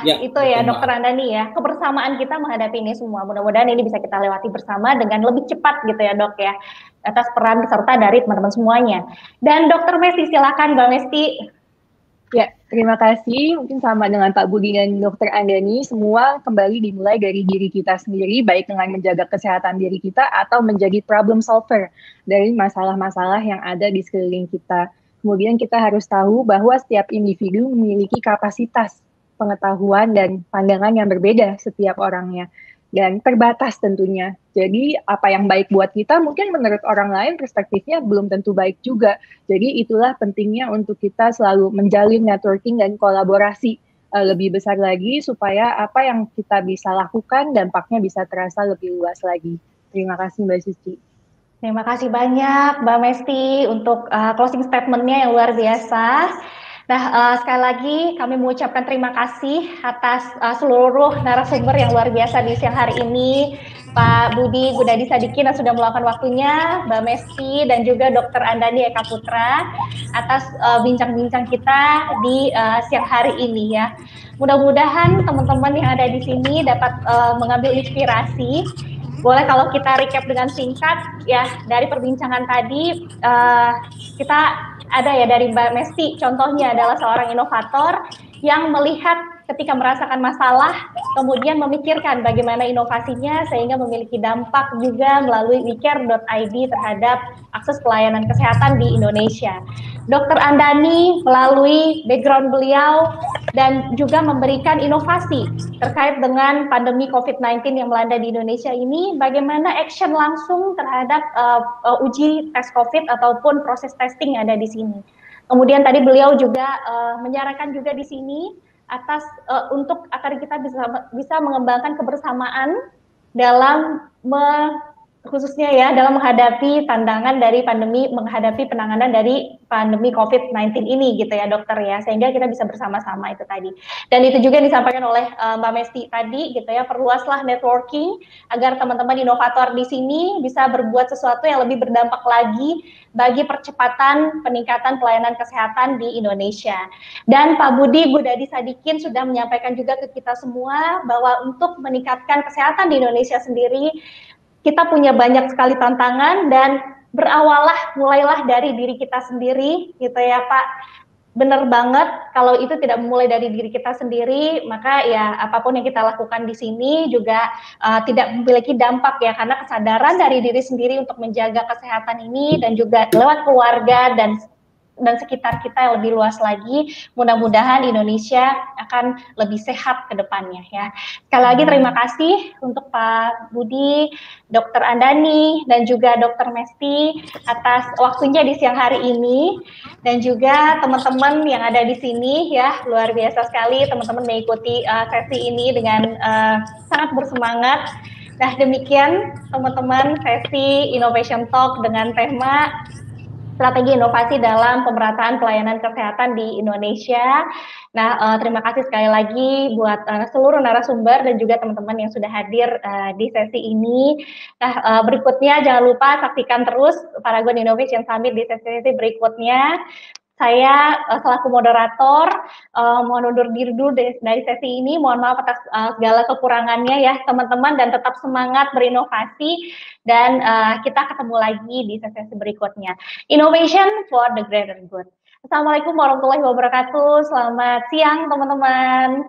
itu ya Dokter Andani ya, kebersamaan kita menghadapi ini semua. Mudah-mudahan ini bisa kita lewati bersama dengan lebih cepat gitu ya Dok ya, atas peran serta dari teman-teman semuanya. Dan Dokter Mesti, silakan Mbak Mesti. Ya, terima kasih. Mungkin sama dengan Pak Budi dan Dokter Andani, semua kembali dimulai dari diri kita sendiri, baik dengan menjaga kesehatan diri kita atau menjadi problem solver dari masalah-masalah yang ada di sekeliling kita. Kemudian kita harus tahu bahwa setiap individu memiliki kapasitas pengetahuan dan pandangan yang berbeda setiap orangnya. Dan terbatas tentunya. Jadi apa yang baik buat kita mungkin menurut orang lain perspektifnya belum tentu baik juga. Jadi itulah pentingnya untuk kita selalu menjalin networking dan kolaborasi lebih besar lagi supaya apa yang kita bisa lakukan dampaknya bisa terasa lebih luas lagi. Terima kasih Mbak Suci. Terima kasih banyak Mbak Mesti untuk closing statement-nya yang luar biasa. Nah, sekali lagi kami mengucapkan terima kasih atas seluruh narasumber yang luar biasa di siang hari ini. Pak Budi Gunadisadikin yang sudah meluangkan waktunya, Mbak Mesti, dan juga Dokter Andani Eka Putra atas bincang-bincang kita di siang hari ini ya. Mudah-mudahan teman-teman yang ada di sini dapat mengambil inspirasi. Boleh kalau kita recap dengan singkat ya, dari perbincangan tadi kita ada ya dari Mbak Mesti, contohnya adalah seorang inovator yang melihat ketika merasakan masalah, kemudian memikirkan bagaimana inovasinya sehingga memiliki dampak juga melalui wecare.id terhadap akses pelayanan kesehatan di Indonesia. Dokter Andani melalui background beliau dan juga memberikan inovasi terkait dengan pandemi COVID-19 yang melanda di Indonesia ini, bagaimana action langsung terhadap uji tes COVID ataupun proses testing yang ada di sini. Kemudian tadi beliau juga menyarankan juga di sini atas untuk agar kita bisa mengembangkan kebersamaan dalam khususnya ya dalam menghadapi tantangan dari pandemi, menghadapi penanganan dari pandemi COVID-19 ini gitu ya dokter ya, sehingga kita bisa bersama-sama itu tadi. Dan itu juga yang disampaikan oleh Mbak Mesti tadi gitu ya, perluaslah networking agar teman-teman inovator di sini bisa berbuat sesuatu yang lebih berdampak lagi bagi percepatan peningkatan pelayanan kesehatan di Indonesia. Dan Pak Budi Gunadisadikin sudah menyampaikan juga ke kita semua bahwa untuk meningkatkan kesehatan di Indonesia sendiri, kita punya banyak sekali tantangan dan mulailah dari diri kita sendiri gitu ya Pak. Benar banget, kalau itu tidak memulai dari diri kita sendiri, maka ya apapun yang kita lakukan di sini juga tidak memiliki dampak ya, karena kesadaran dari diri sendiri untuk menjaga kesehatan ini dan juga lewat keluarga dan sekitar kita yang lebih luas lagi, mudah-mudahan Indonesia akan lebih sehat ke depannya ya. Sekali lagi terima kasih untuk Pak Budi, Dokter Andani, dan juga Dokter Mesti atas waktunya di siang hari ini, dan juga teman-teman yang ada di sini ya, luar biasa sekali teman-teman mengikuti sesi ini dengan sangat bersemangat. Nah demikian teman-teman sesi Innovation Talk dengan tema strategi inovasi dalam pemerataan pelayanan kesehatan di Indonesia. Nah, terima kasih sekali lagi buat seluruh narasumber dan juga teman-teman yang sudah hadir di sesi ini. Nah, berikutnya jangan lupa saksikan terus Paragon Innovation Summit di sesi-sesi berikutnya. Saya selaku moderator mohon undur diri dulu dari sesi ini. Mohon maaf atas segala kekurangannya ya teman-teman, dan tetap semangat berinovasi, dan kita ketemu lagi di sesi berikutnya. Innovation for the greater good. Assalamualaikum warahmatullahi wabarakatuh. Selamat siang teman-teman.